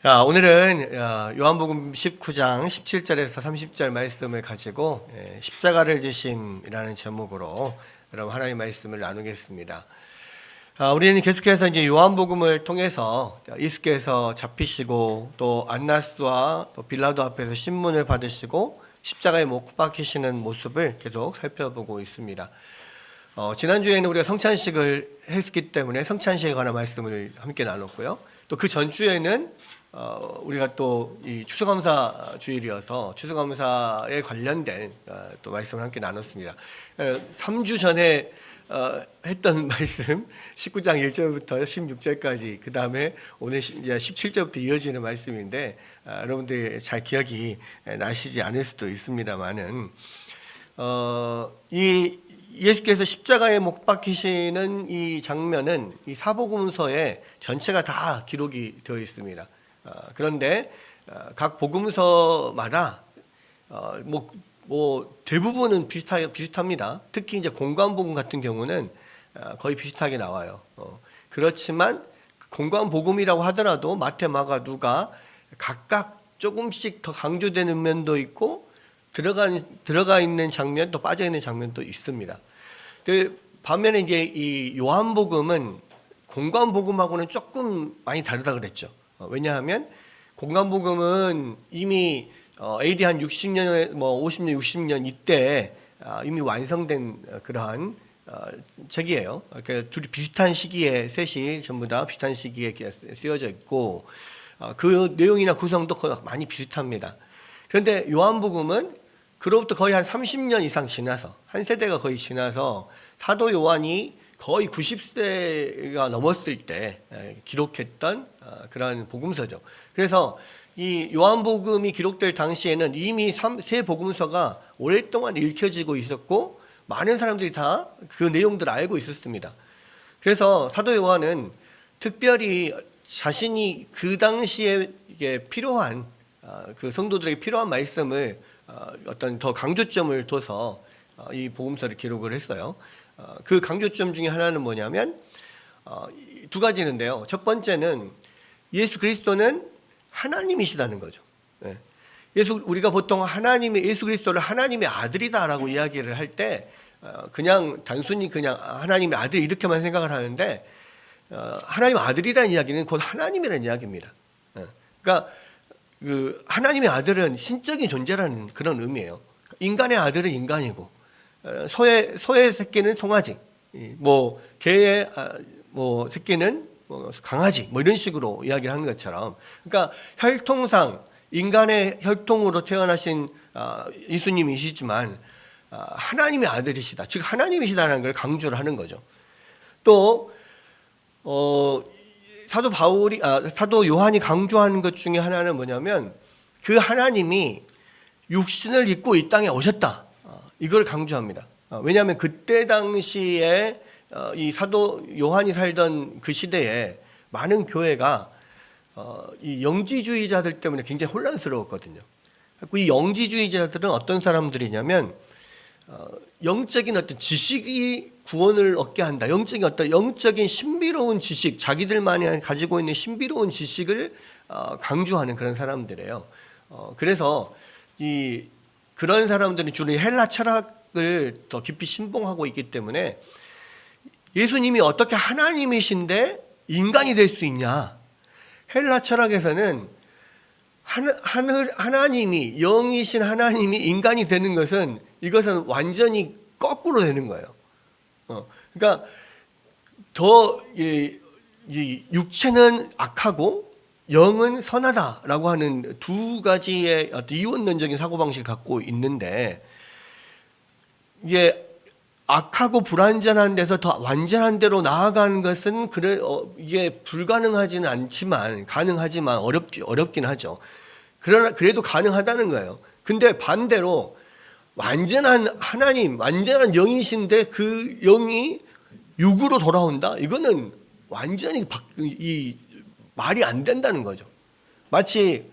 자, 오늘은 요한복음 19장 17절에서 30절 말씀을 가지고 십자가를 지심이라는 제목으로 여러분 하나님의 말씀을 나누겠습니다. 우리는 계속해서 이제 요한복음을 통해서 예수께서 잡히시고 또 안나스와 또 빌라도 앞에서 신문을 받으시고 십자가에 못 박히시는 모습을 계속 살펴보고 있습니다. 지난주에는 우리가 성찬식을 했기 때문에 성찬식에 관한 말씀을 함께 나눴고요. 또 그 전주에는 우리가 또 이 추수감사 주일이어서 추수감사에 관련된 또 말씀을 함께 나눴습니다. 3주 전에 했던 말씀 19장 1절부터 16절까지 그 다음에 오늘 이제 17절부터 이어지는 말씀인데 여러분들이 잘 기억이 나시지 않을 수도 있습니다만은 이 예수께서 십자가에 못 박히시는 이 장면은 이 사복음서에 전체가 다 기록이 되어 있습니다. 그런데 각 복음서마다 대부분은 비슷합니다. 특히 이제 공관복음 같은 경우는 거의 비슷하게 나와요. 그렇지만 공관복음이라고 하더라도 마태, 마가, 누가 각각 조금씩 더 강조되는 면도 있고 들어가 있는 장면 또 빠져 있는 장면도 있습니다. 반면에 이제 이 요한복음은 공관복음하고는 조금 많이 다르다 그랬죠. 왜냐하면 공관복음은 이미 AD 한 60년, 50년, 60년 이때 이미 완성된 그러한 책이에요. 그러니까 둘이 비슷한 시기에 셋이 전부 다 비슷한 시기에 쓰여져 있고 그 내용이나 구성도 많이 비슷합니다. 그런데 요한복음은 그로부터 거의 한 30년 이상 지나서 한 세대가 거의 지나서 사도 요한이 거의 90세가 넘었을 때 기록했던 그러한 복음서죠. 그래서 이 요한복음이 기록될 당시에는 이미 세 복음서가 오랫동안 읽혀지고 있었고 많은 사람들이 다 그 내용들을 알고 있었습니다. 그래서 사도 요한은 특별히 자신이 그 당시에 이게 필요한 그 성도들에게 필요한 말씀을 어떤 더 강조점을 둬서 이 복음서를 기록을 했어요. 그 강조점 중에 하나는 뭐냐면 두 가지인데요. 첫 번째는 예수 그리스도는 하나님이시다는 거죠. 우리가 보통 예수 그리스도를 하나님의 아들이다라고 이야기를 할 때 그냥 단순히 그냥 하나님의 아들 이렇게만 생각을 하는데 하나님의 아들이라는 이야기는 곧 하나님이라는 이야기입니다. 그러니까 그 하나님의 아들은 신적인 존재라는 그런 의미예요. 인간의 아들은 인간이고 소의 새끼는 송아지, 개의 새끼는 강아지, 이런 식으로 이야기를 하는 것처럼, 그러니까 혈통상 인간의 혈통으로 태어나신 예수님이시지만 하나님의 아들이시다, 즉 하나님이시다라는 걸 강조를 하는 거죠. 또 사도 요한이 강조하는 것 중에 하나는 뭐냐면 그 하나님이 육신을 입고 이 땅에 오셨다. 이걸 강조합니다. 왜냐하면 그때 당시에 이 사도 요한이 살던 그 시대에 많은 교회가 이 영지주의자들 때문에 굉장히 혼란스러웠거든요. 이 영지주의자들은 어떤 사람들이냐면 영적인 어떤 지식이 구원을 얻게 한다. 영적인 신비로운 지식, 자기들만이 가지고 있는 신비로운 지식을 강조하는 그런 사람들이에요. 그래서 그런 사람들은 주로 헬라 철학을 더 깊이 신봉하고 있기 때문에 예수님이 어떻게 하나님이신데 인간이 될 수 있냐? 헬라 철학에서는 하나님이, 영이신 하나님이 인간이 되는 것은 이것은 완전히 거꾸로 되는 거예요. 그러니까 더 육체는 악하고 영은 선하다라고 하는 두 가지의 이원론적인 사고방식을 갖고 있는데, 이게 악하고 불완전한 데서 더 완전한 데로 나아가는 것은 이게 불가능하지는 않지만 가능하지만 어렵긴 하죠. 그러나 그래도 가능하다는 거예요. 근데 반대로 완전한 하나님, 완전한 영이신데 그 영이 육으로 돌아온다? 이거는 완전히 말이 안 된다는 거죠. 마치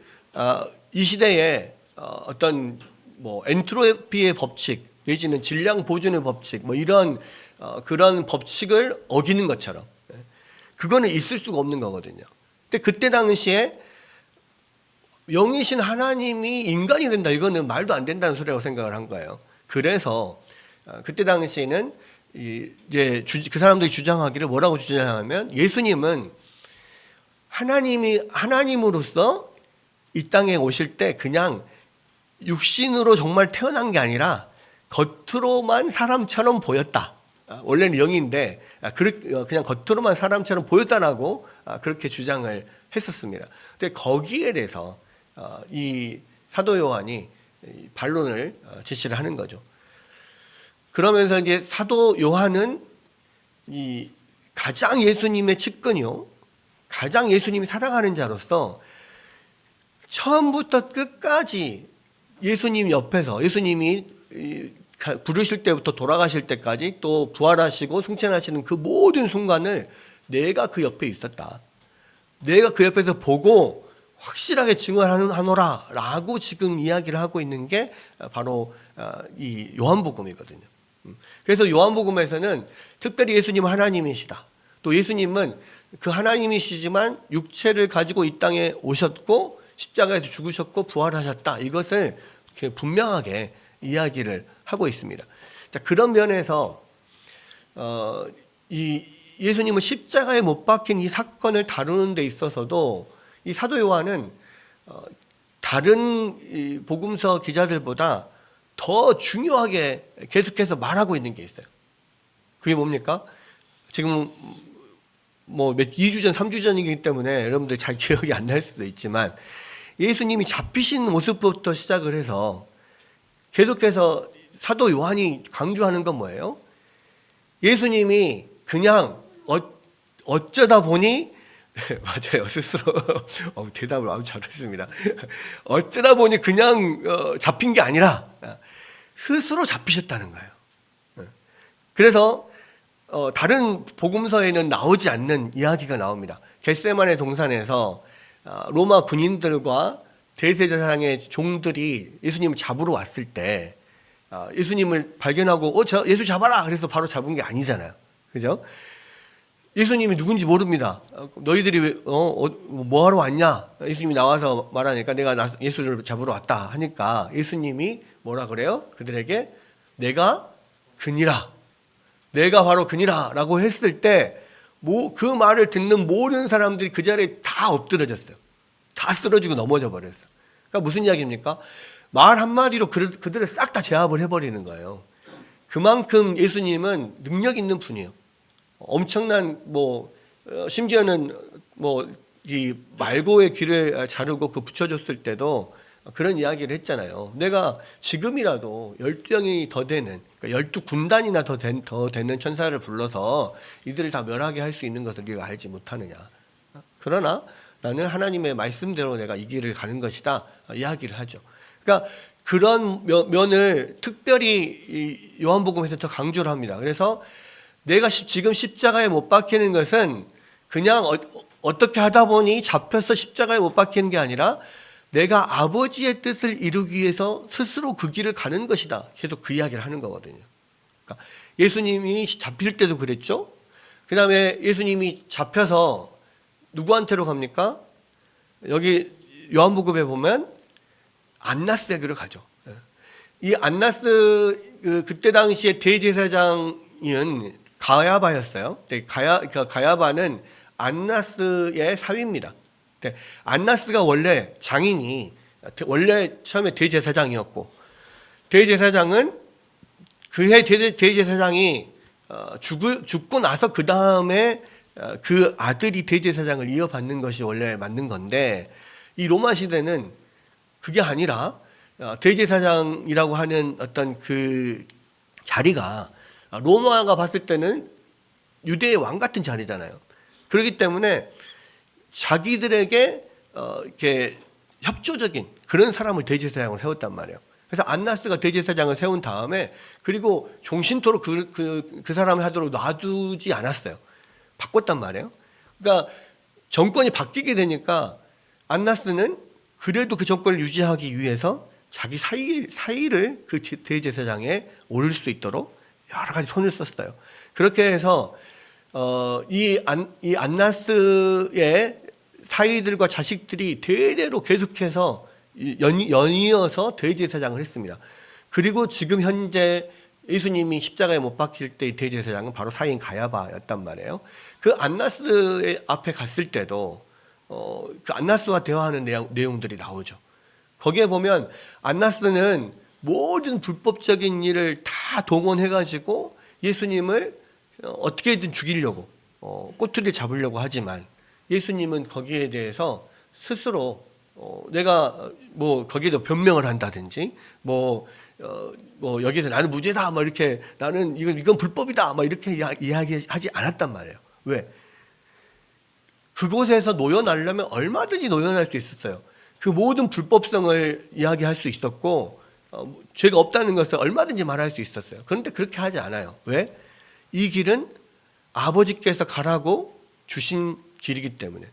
이 시대에 어떤 엔트로피의 법칙 내지는 질량 보존의 법칙 이런 그런 법칙을 어기는 것처럼 그거는 있을 수가 없는 거거든요. 근데 그때 당시에 영이신 하나님이 인간이 된다. 이거는 말도 안 된다는 소리라고 생각을 한 거예요. 그래서 그때 당시에는 이제 그 사람들이 주장하기를 뭐라고 주장하면 예수님은 하나님으로서 이 땅에 오실 때 그냥 육신으로 정말 태어난 게 아니라 겉으로만 사람처럼 보였다. 원래는 영인데 그냥 겉으로만 사람처럼 보였다라고 그렇게 주장을 했었습니다. 근데 거기에 대해서 이 사도 요한이 반론을 제시를 하는 거죠. 그러면서 이제 사도 요한은 이 가장 예수님의 측근이요, 가장 예수님이 사랑하는 자로서 처음부터 끝까지 예수님 옆에서 예수님이 부르실 때부터 돌아가실 때까지 또 부활하시고 승천하시는 그 모든 순간을 내가 그 옆에 있었다. 내가 그 옆에서 보고 확실하게 증언하노라 라고 지금 이야기를 하고 있는 게 바로 이 요한복음이거든요. 그래서 요한복음에서는 특별히 예수님은 하나님이시다. 또 예수님은 그 하나님이시지만 육체를 가지고 이 땅에 오셨고 십자가에서 죽으셨고 부활하셨다. 이것을 분명하게 이야기를 하고 있습니다. 자, 그런 면에서 이 예수님은 십자가에 못 박힌 이 사건을 다루는 데 있어서도 이 사도 요한은 다른 이 복음서 기자들보다 더 중요하게 계속해서 말하고 있는 게 있어요. 그게 뭡니까? 지금 뭐 2주 전, 3주 전이기 때문에 여러분들 잘 기억이 안 날 수도 있지만 예수님이 잡히신 모습부터 시작을 해서 계속해서 사도 요한이 강조하는 건 뭐예요? 예수님이 그냥 어쩌다 보니 맞아요. 스스로 대답을 아주 잘했습니다. 어쩌다 보니 그냥 잡힌 게 아니라 스스로 잡히셨다는 거예요. 그래서 다른 복음서에는 나오지 않는 이야기가 나옵니다. 겟세마네 동산에서 로마 군인들과 대제사장의 종들이 예수님을 잡으러 왔을 때 예수님을 발견하고 예수 잡아라 그래서 바로 잡은 게 아니잖아요. 그죠? 예수님이 누군지 모릅니다. 너희들이 뭐 하러 왔냐? 예수님이 나와서 말하니까 내가 예수를 잡으러 왔다 하니까 예수님이 뭐라 그래요? 그들에게 내가 그니라. 내가 바로 그니라 라고 했을 때 그 말을 듣는 모든 사람들이 그 자리에 다 엎드려졌어요. 다 쓰러지고 넘어져 버렸어요. 그러니까 무슨 이야기입니까? 말 한마디로 그들을 싹 다 제압을 해버리는 거예요. 그만큼 예수님은 능력 있는 분이에요. 엄청난 심지어는 이 말고의 귀를 자르고 붙여줬을 때도 그런 이야기를 했잖아요. 내가 지금이라도 12영이 더 되는, 그러니까 12군단이나 더 되는 천사를 불러서 이들을 다 멸하게 할 수 있는 것을 네가 알지 못하느냐. 그러나 나는 하나님의 말씀대로 내가 이 길을 가는 것이다. 이야기를 하죠. 그러니까 그런 면을 특별히 이 요한복음에서 더 강조를 합니다. 그래서 내가 지금 십자가에 못 박히는 것은 그냥 어떻게 하다 보니 잡혀서 십자가에 못 박히는 게 아니라 내가 아버지의 뜻을 이루기 위해서 스스로 그 길을 가는 것이다. 계속 그 이야기를 하는 거거든요. 그러니까 예수님이 잡힐 때도 그랬죠. 그 다음에 예수님이 잡혀서 누구한테로 갑니까? 여기 요한복음에 보면 안나스에게로 가죠. 이 안나스 그때 당시에 대제사장인 가야바였어요. 가야바는 안나스의 사위입니다. 안나스가 원래 원래 처음에 대제사장이었고, 대제사장은 그해 대제사장이 죽고 나서 그 다음에 그 아들이 대제사장을 이어받는 것이 원래 맞는 건데, 이 로마 시대는 그게 아니라 대제사장이라고 하는 어떤 그 자리가 로마가 봤을 때는 유대의 왕 같은 자리잖아요. 그렇기 때문에 자기들에게 이렇게 협조적인 그런 사람을 대제사장을 세웠단 말이에요. 그래서 안나스가 대제사장을 세운 다음에 그리고 종신토록 그 사람을 하도록 놔두지 않았어요. 바꿨단 말이에요. 그러니까 정권이 바뀌게 되니까 안나스는 그래도 그 정권을 유지하기 위해서 자기 사위를 그 대제사장에 오를 수 있도록 여러 가지 손을 썼어요. 그렇게 해서 이 안나스의 사위들과 자식들이 대대로 계속해서 연이어서 대제사장을 했습니다. 그리고 지금 현재 예수님이 십자가에 못 박힐 때의 대제사장은 바로 사위인 가야바였단 말이에요. 그 안나스의 앞에 갔을 때도 그 안나스와 대화하는 내용들이 나오죠. 거기에 보면 안나스는 모든 불법적인 일을 다 동원해가지고 예수님을 어떻게든 죽이려고 꼬투리를 잡으려고 하지만 예수님은 거기에 대해서 스스로 내가 뭐 거기에도 변명을 한다든지 뭐 여기서 나는 무죄다 막 이렇게 나는 이건 불법이다 막 이렇게 이야기하지 않았단 말이에요. 왜? 그곳에서 노연하려면 얼마든지 노연할 수 있었어요. 그 모든 불법성을 이야기할 수 있었고 죄가 없다는 것을 얼마든지 말할 수 있었어요. 그런데 그렇게 하지 않아요. 왜? 이 길은 아버지께서 가라고 주신 길이기 때문에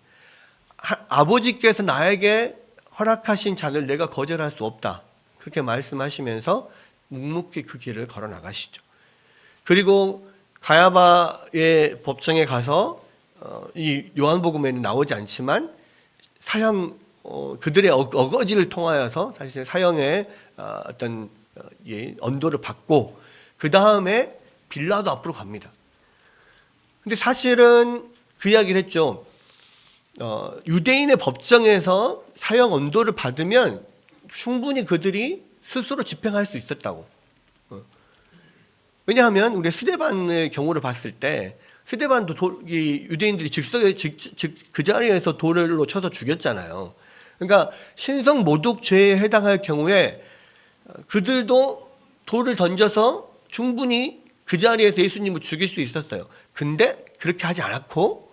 아버지께서 나에게 허락하신 잔을 내가 거절할 수 없다. 그렇게 말씀하시면서 묵묵히 그 길을 걸어 나가시죠. 그리고 가야바의 법정에 가서 이 요한복음에는 나오지 않지만 사형 그들의 어거지를 통하여서 사실 사형의 어떤 언도를 받고 그 다음에 빌라도 앞으로 갑니다. 근데 사실은 그 이야기를 했죠. 유대인의 법정에서 사형 언도를 받으면 충분히 그들이 스스로 집행할 수 있었다고. 왜냐하면 우리 스데반의 경우를 봤을 때 스데반도 유대인들이 그 자리에서 돌로 쳐서 죽였잖아요. 그러니까 신성 모독죄에 해당할 경우에 그들도 돌을 던져서 충분히 그 자리에서 예수님을 죽일 수 있었어요. 근데 그렇게 하지 않았고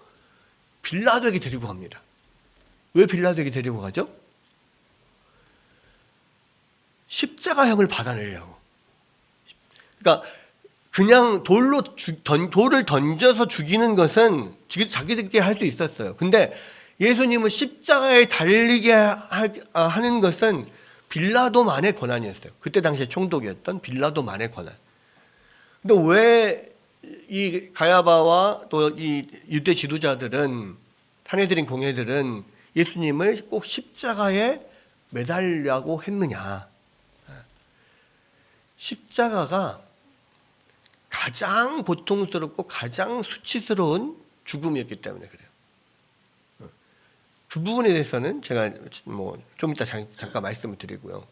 빌라도에게 데리고 갑니다. 왜 빌라도에게 데리고 가죠? 십자가형을 받아내려고. 그러니까 그냥 돌을 던져서 죽이는 것은 자기들끼리 할 수 있었어요. 근데 예수님을 십자가에 달리게 하는 것은 빌라도만의 권한이었어요. 그때 당시에 총독이었던 빌라도만의 권한. 근데 왜 이 가야바와 또 이 유대 지도자들은 산헤드린 공회들은 예수님을 꼭 십자가에 매달려고 했느냐? 십자가가 가장 고통스럽고 가장 수치스러운 죽음이었기 때문에 그래요. 그 부분에 대해서는 제가 뭐 좀 이따 잠깐 말씀을 드리고요.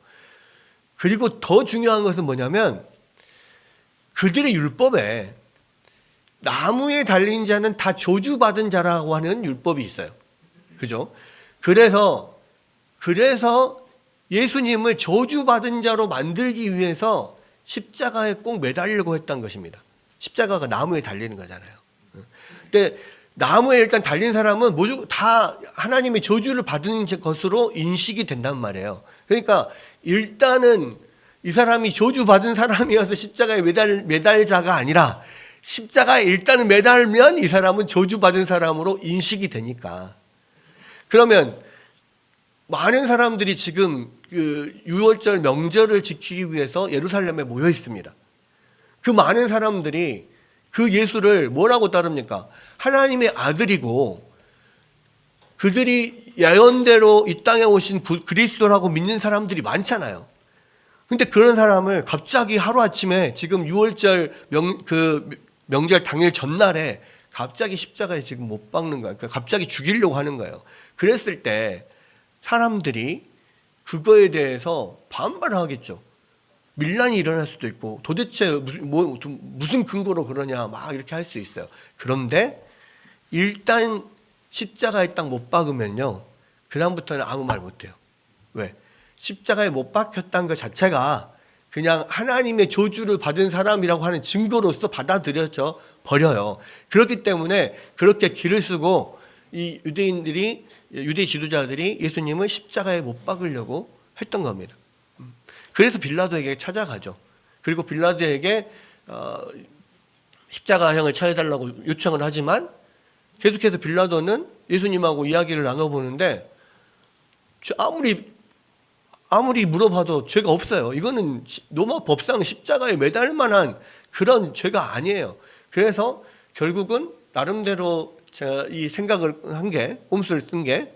그리고 더 중요한 것은 뭐냐면 그들의 율법에 나무에 달린 자는 다 저주받은 자라고 하는 율법이 있어요. 그죠? 그래서 예수님을 저주받은 자로 만들기 위해서 십자가에 꼭 매달리려고 했던 것입니다. 십자가가 나무에 달리는 거잖아요. 근데 나무에 일단 달린 사람은 모두 다 하나님의 저주를 받은 것으로 인식이 된단 말이에요. 그러니까 일단은 이 사람이 저주받은 사람이어서 십자가에 매달자가 아니라 십자가에 일단은 매달면 이 사람은 저주받은 사람으로 인식이 되니까. 그러면 많은 사람들이 지금 그 유월절 명절을 지키기 위해서 예루살렘에 모여 있습니다. 그 많은 사람들이 그 예수를 뭐라고 따릅니까? 하나님의 아들이고 그들이 예언대로 이 땅에 오신 그리스도라고 믿는 사람들이 많잖아요. 근데 그런 사람을 갑자기 하루아침에 지금 유월절 명절 당일 전날에 갑자기 십자가에 지금 못 박는 거예요. 그러니까 갑자기 죽이려고 하는 거예요. 그랬을 때 사람들이 그거에 대해서 반발하겠죠. 밀란이 일어날 수도 있고 도대체 무슨 근거로 그러냐 막 이렇게 할 수 있어요. 그런데 일단 십자가에 딱 못 박으면요. 그 다음부터는 아무 말 못해요. 왜? 십자가에 못 박혔다는 것 자체가 그냥 하나님의 저주를 받은 사람이라고 하는 증거로서 받아들여져 버려요. 그렇기 때문에 그렇게 길을 쓰고 이 유대 지도자들이 예수님을 십자가에 못 박으려고 했던 겁니다. 그래서 빌라도에게 찾아가죠. 그리고 빌라도에게 십자가형을 처해달라고 요청을 하지만 계속해서 빌라도는 예수님하고 이야기를 나눠보는데 아무리 물어봐도 죄가 없어요. 이거는 로마 법상 십자가에 매달 만한 그런 죄가 아니에요. 그래서 결국은 나름대로 제가 이 생각을 한 게, 꼼수를 쓴 게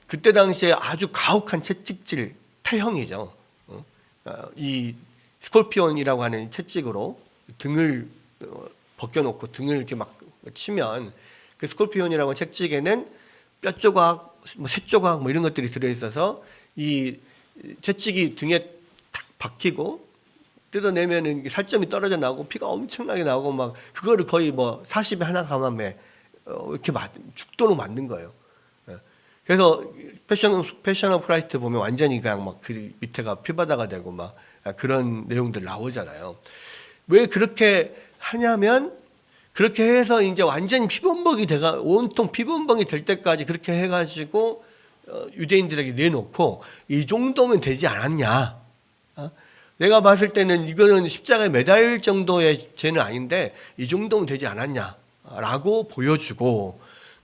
그때 당시에 아주 가혹한 채찍질 태형이죠. 이 스콜피온이라고 하는 채찍으로 등을 벗겨놓고 등을 이렇게 막 치면 그 스콜피온이라고 하는 채찍에는 뼈 조각, 뭐 새 조각 뭐 이런 것들이 들어있어서 이 채찍이 등에 탁 박히고 뜯어내면은 살점이 떨어져 나오고 피가 엄청나게 나오고 막 그거를 거의 뭐 40에 하나 감함에 이렇게 죽도록 만든 거예요. 그래서 패션 오브 크라이스트 보면 완전히 그냥 막 그 밑에가 피바다가 되고 막 그런 내용들 나오잖아요. 왜 그렇게 하냐면 그렇게 해서 이제 완전히 피범벅이 돼가 온통 피범벅이 될 때까지 그렇게 해가지고 유대인들에게 내놓고 이 정도면 되지 않았냐? 내가 봤을 때는 이거는 십자가에 매달 정도의 죄는 아닌데 이 정도면 되지 않았냐라고 보여주고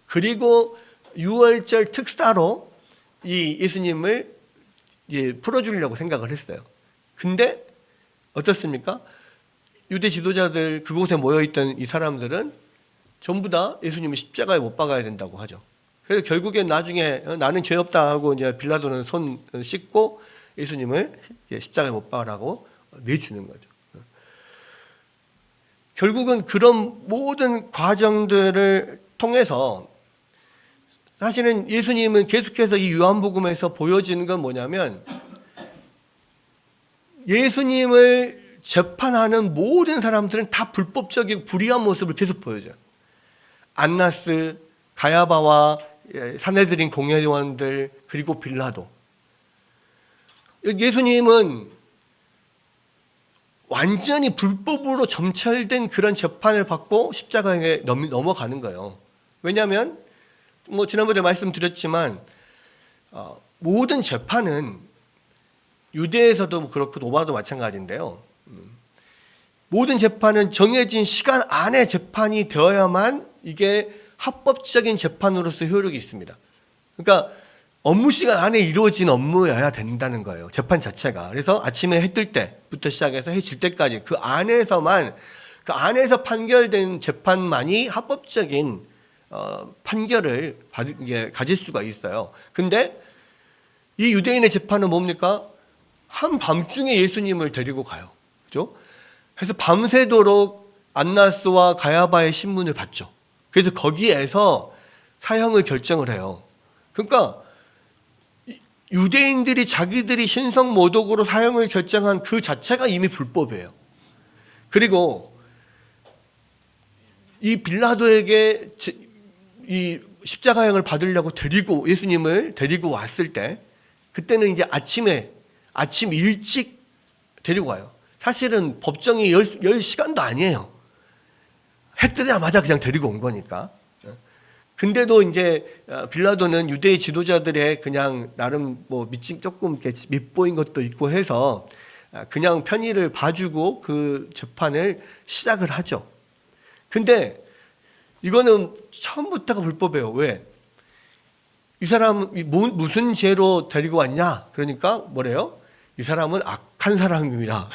그리고 6월절 특사로 이 예수님을 풀어주려고 생각을 했어요. 근데 어떻습니까? 유대 지도자들 그곳에 모여있던 이 사람들은 전부 다 예수님을 십자가에 못 박아야 된다고 하죠. 그래서 결국엔 나중에 나는 죄 없다 하고 이제 빌라도는 손 씻고 예수님을 십자가에 못 박으라고 내주는 거죠. 결국은 그런 모든 과정들을 통해서 사실은 예수님은 계속해서 이 요한복음에서 보여지는 건 뭐냐면 예수님을 재판하는 모든 사람들은 다 불법적이고 불의한 모습을 계속 보여줘요. 안나스, 가야바와 산헤드린 공회의원들 그리고 빌라도. 예수님은 완전히 불법으로 점철된 그런 재판을 받고 십자가에 넘어가는 거예요. 왜냐하면 뭐 지난번에 말씀드렸지만 모든 재판은 유대에서도 그렇고 로마도 마찬가지인데요. 모든 재판은 정해진 시간 안에 재판이 되어야만 이게 합법적인 재판으로서 효력이 있습니다. 그러니까 업무 시간 안에 이루어진 업무여야 된다는 거예요. 재판 자체가. 그래서 아침에 해 뜰 때부터 시작해서 해 질 때까지 그 안에서 판결된 재판만이 합법적인 판결을 가질 수가 있어요. 근데 이 유대인의 재판은 뭡니까? 한밤중에 예수님을 데리고 가요. 그죠? 그래서 밤새도록 안나스와 가야바의 신문을 받죠. 그래서 거기에서 사형을 결정을 해요. 그러니까 유대인들이 자기들이 신성모독으로 사형을 결정한 그 자체가 이미 불법이에요. 그리고 이 빌라도에게 이 십자가형을 받으려고 예수님을 데리고 왔을 때 그때는 이제 아침 일찍 데리고 와요. 사실은 법정이 열 시간도 아니에요. 해 뜨자마자 그냥 데리고 온 거니까. 근데도 이제 빌라도는 유대의 지도자들의 그냥 나름 뭐 밑짐 조금 이렇게 밑보인 것도 있고 해서 그냥 편의를 봐주고 그 재판을 시작을 하죠. 근데 이거는 처음부터가 불법이에요. 왜? 이 사람은 무슨 죄로 데리고 왔냐? 그러니까 뭐래요? 이 사람은 악한 사람입니다.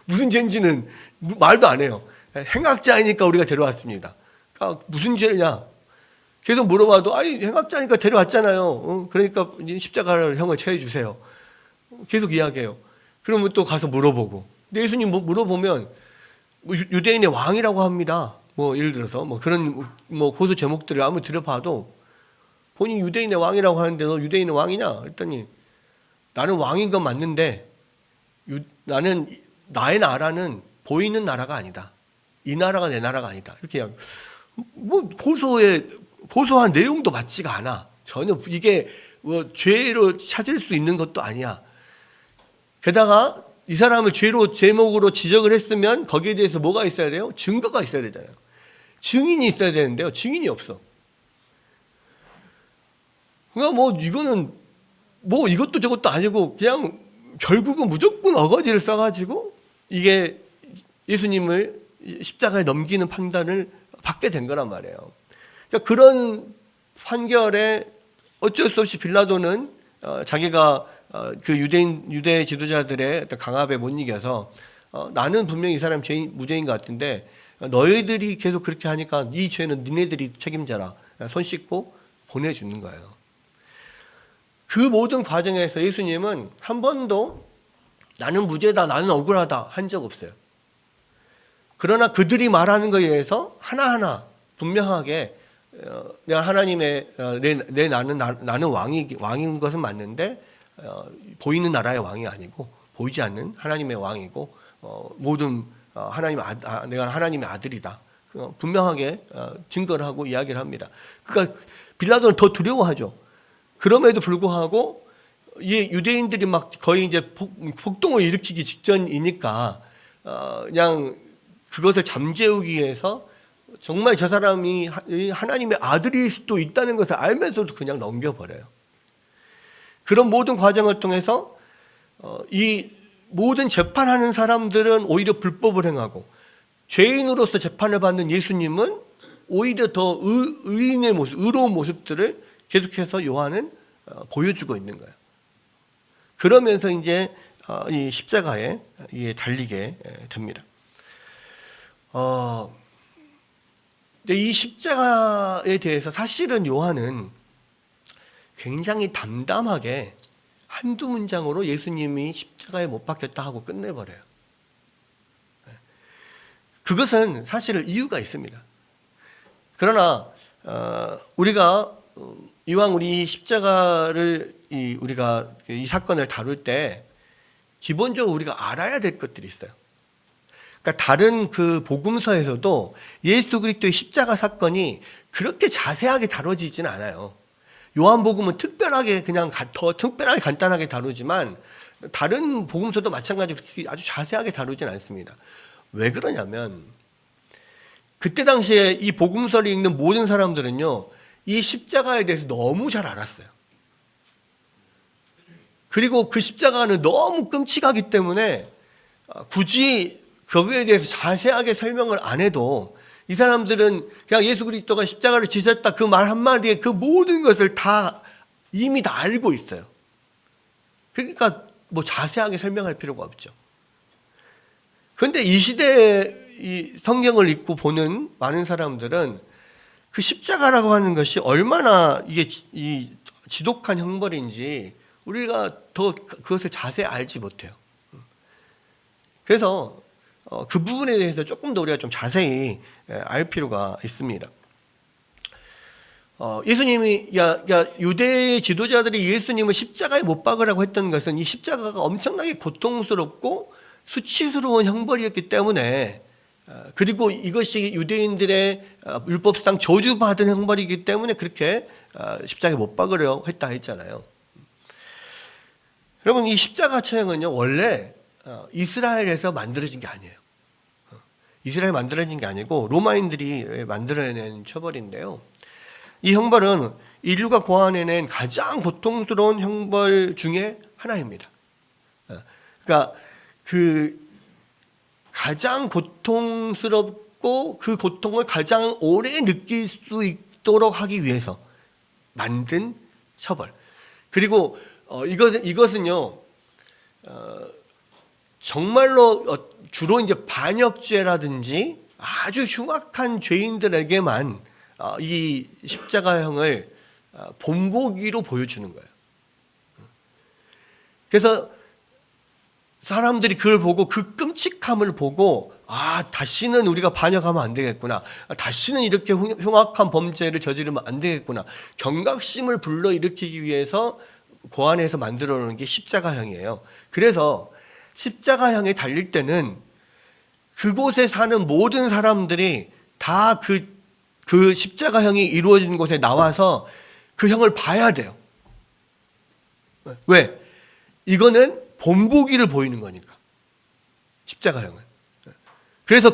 무슨 죄인지는 말도 안 해요. 행악자이니까 우리가 데려왔습니다. 그러니까 무슨 죄냐? 계속 물어봐도 행악자니까 데려왔잖아요. 그러니까 십자가를 형을 처해 주세요. 계속 이야기해요. 그러면 또 가서 물어보고. 근데 예수님 물어보면 유대인의 왕이라고 합니다. 뭐 예를 들어서 뭐 그런 뭐 고소 제목들을 아무리 들어봐도 본인 유대인의 왕이라고 하는데 너 유대인의 왕이냐? 그랬더니 나는 왕인 건 맞는데 나는 나의 나라는 보이는 나라가 아니다. 이 나라가 내 나라가 아니다. 이렇게 이야기. 뭐 고소한 내용도 맞지가 않아. 전혀 이게 뭐 죄로 찾을 수 있는 것도 아니야. 게다가 이 사람을 제목으로 지적을 했으면 거기에 대해서 뭐가 있어야 돼요? 증거가 있어야 되잖아요. 증인이 있어야 되는데요. 증인이 없어. 그러니까 뭐 이거는 뭐 이것도 저것도 아니고 그냥 결국은 무조건 어거지를 써가지고 이게 예수님을 십자가에 넘기는 판단을 받게 된 거란 말이에요. 그러니까 그런 판결에 어쩔 수 없이 빌라도는 자기가 그 유대 지도자들의 강압에 못 이겨서 나는 분명히 이 사람 무죄인 것 같은데 너희들이 계속 그렇게 하니까 이 죄는 니네들이 책임져라. 손 씻고 보내주는 거예요. 그 모든 과정에서 예수님은 한 번도 나는 무죄다, 나는 억울하다 한 적 없어요. 그러나 그들이 말하는 것에 의해서 하나하나 분명하게 내가 하나님의 나는 왕인 것은 맞는데 보이는 나라의 왕이 아니고 보이지 않는 하나님의 왕이고 모든 내가 하나님의 아들이다. 분명하게 증거를 하고 이야기를 합니다. 그러니까 빌라도는 더 두려워하죠. 그럼에도 불구하고 이 유대인들이 막 거의 이제 폭동을 일으키기 직전이니까 그냥 그것을 잠재우기 위해서 정말 저 사람이 하나님의 아들일 수도 있다는 것을 알면서도 그냥 넘겨버려요. 그런 모든 과정을 통해서 이 모든 재판하는 사람들은 오히려 불법을 행하고 죄인으로서 재판을 받는 예수님은 오히려 더 의인의 모습, 의로운 모습들을 계속해서 요한은 보여주고 있는 거예요. 그러면서 이제 이 십자가에 달리게 됩니다. 근데 이 십자가에 대해서 사실은 요한은 굉장히 담담하게 한두 문장으로 예수님이 십자가에 못 박혔다 하고 끝내버려요. 그것은 사실은 이유가 있습니다. 그러나 우리가 이왕 우리 십자가를 우리가 이 사건을 다룰 때 기본적으로 우리가 알아야 될 것들이 있어요. 그러니까 다른 그 복음서에서도 예수 그리스도의 십자가 사건이 그렇게 자세하게 다뤄지지는 않아요. 요한복음은 특별하게 그냥 더 특별하게 간단하게 다루지만 다른 복음서도 마찬가지로 아주 자세하게 다루진 않습니다. 왜 그러냐면 그때 당시에 이 복음서를 읽는 모든 사람들은요, 이 십자가에 대해서 너무 잘 알았어요. 그리고 그 십자가는 너무 끔찍하기 때문에 굳이 거기에 대해서 자세하게 설명을 안 해도 이 사람들은 그냥 예수 그리스도가 십자가를 지셨다 그 말 한마디에 그 모든 것을 다 이미 다 알고 있어요. 그러니까 뭐 자세하게 설명할 필요가 없죠. 그런데 이 시대에 이 성경을 읽고 보는 많은 사람들은 그 십자가라고 하는 것이 얼마나 이게 이 지독한 형벌인지 우리가 더 그것을 자세히 알지 못해요. 그래서 그 부분에 대해서 조금 더 우리가 좀 자세히 알 필요가 있습니다. 예수님이 유대 지도자들이 예수님을 십자가에 못 박으라고 했던 것은 이 십자가가 엄청나게 고통스럽고 수치스러운 형벌이었기 때문에, 그리고 이것이 유대인들의 율법상 저주받은 형벌이기 때문에 그렇게 십자가에 못 박으려 했다 했잖아요. 여러분, 이 십자가 처형은요 원래 이스라엘에서 만들어진 게 아니에요. 이스라엘 만들어진 게 아니고 로마인들이 만들어낸 처벌인데요. 이 형벌은 인류가 고안해낸 가장 고통스러운 형벌 중에 하나입니다. 그러니까 그 가장 고통스럽고 그 고통을 가장 오래 느낄 수 있도록 하기 위해서 만든 처벌. 그리고 이것은요 정말로 주로 이제 반역죄라든지 아주 흉악한 죄인들에게만 이 십자가형을 본보기로 보여주는 거예요. 그래서 사람들이 그걸 보고 그 끔찍함을 보고 다시는 우리가 반역하면 안 되겠구나. 다시는 이렇게 흉악한 범죄를 저지르면 안 되겠구나. 경각심을 불러일으키기 위해서 고안해서 만들어 놓은 게 십자가형이에요. 그래서 십자가형에 달릴 때는 그곳에 사는 모든 사람들이 다 그 십자가형이 이루어진 곳에 나와서 그 형을 봐야 돼요. 왜? 이거는 본보기를 보이는 거니까. 십자가형은. 그래서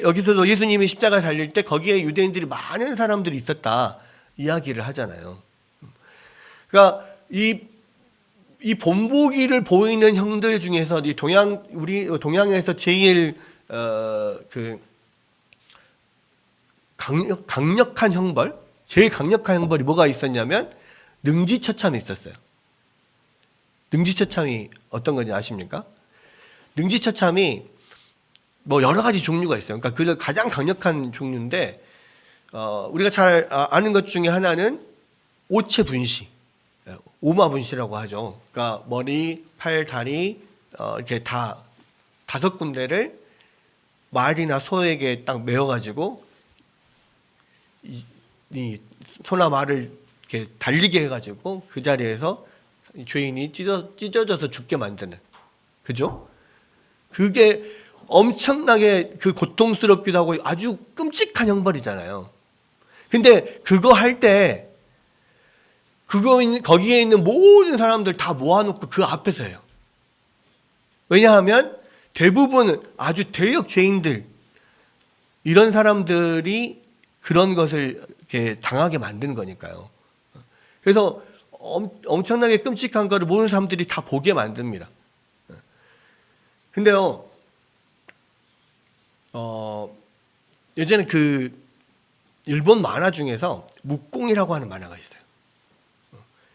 여기서도 예수님이 십자가에 달릴 때 거기에 유대인들이 많은 사람들이 있었다 이야기를 하잖아요. 그러니까 이 본보기를 보이는 형들 중에서 우리 동양에서 제일 강력한 형벌, 제일 강력한 형벌이 뭐가 있었냐면 능지처참이 있었어요. 능지처참이 어떤 건지 아십니까? 능지처참이 뭐 여러 가지 종류가 있어요. 그러니까 그 가장 강력한 종류인데 우리가 잘 아는 것 중에 하나는 오체 분시, 오마 분시라고 하죠. 그러니까 머리, 팔, 다리 이렇게 다 5군데를 말이나 소에게 딱 메어가지고 이 소나 말을 이렇게 달리게 해가지고 그 자리에서 죄인이 찢어져서 죽게 만드는, 그죠? 그게 엄청나게 그 고통스럽기도 하고 아주 끔찍한 형벌이잖아요. 근데 그거 할 때 거기에 있는 모든 사람들 다 모아놓고 그 앞에서 해요. 왜냐하면 대부분 아주 대역 죄인들, 이런 사람들이 그런 것을 이렇게 당하게 만든 거니까요. 그래서 엄청나게 끔찍한 거를 모든 사람들이 다 보게 만듭니다. 근데요, 예전에 그 일본 만화 중에서 묵공이라고 하는 만화가 있어요.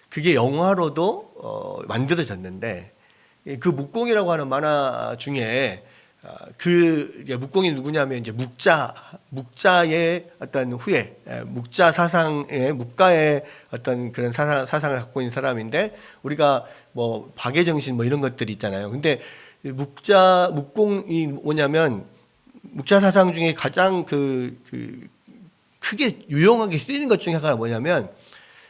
그게 영화로도 만들어졌는데, 그 묵공이라고 하는 만화 중에 그 묵공이 누구냐면 이제 묵자의 어떤 후예, 묵자 사상의 묵가의 어떤 그런 사상을 갖고 있는 사람인데, 우리가 뭐 박애정신 뭐 이런 것들이 있잖아요. 근데 묵공이 뭐냐면 묵자 사상 중에 가장 크게 유용하게 쓰이는 것 중에 하나가 뭐냐면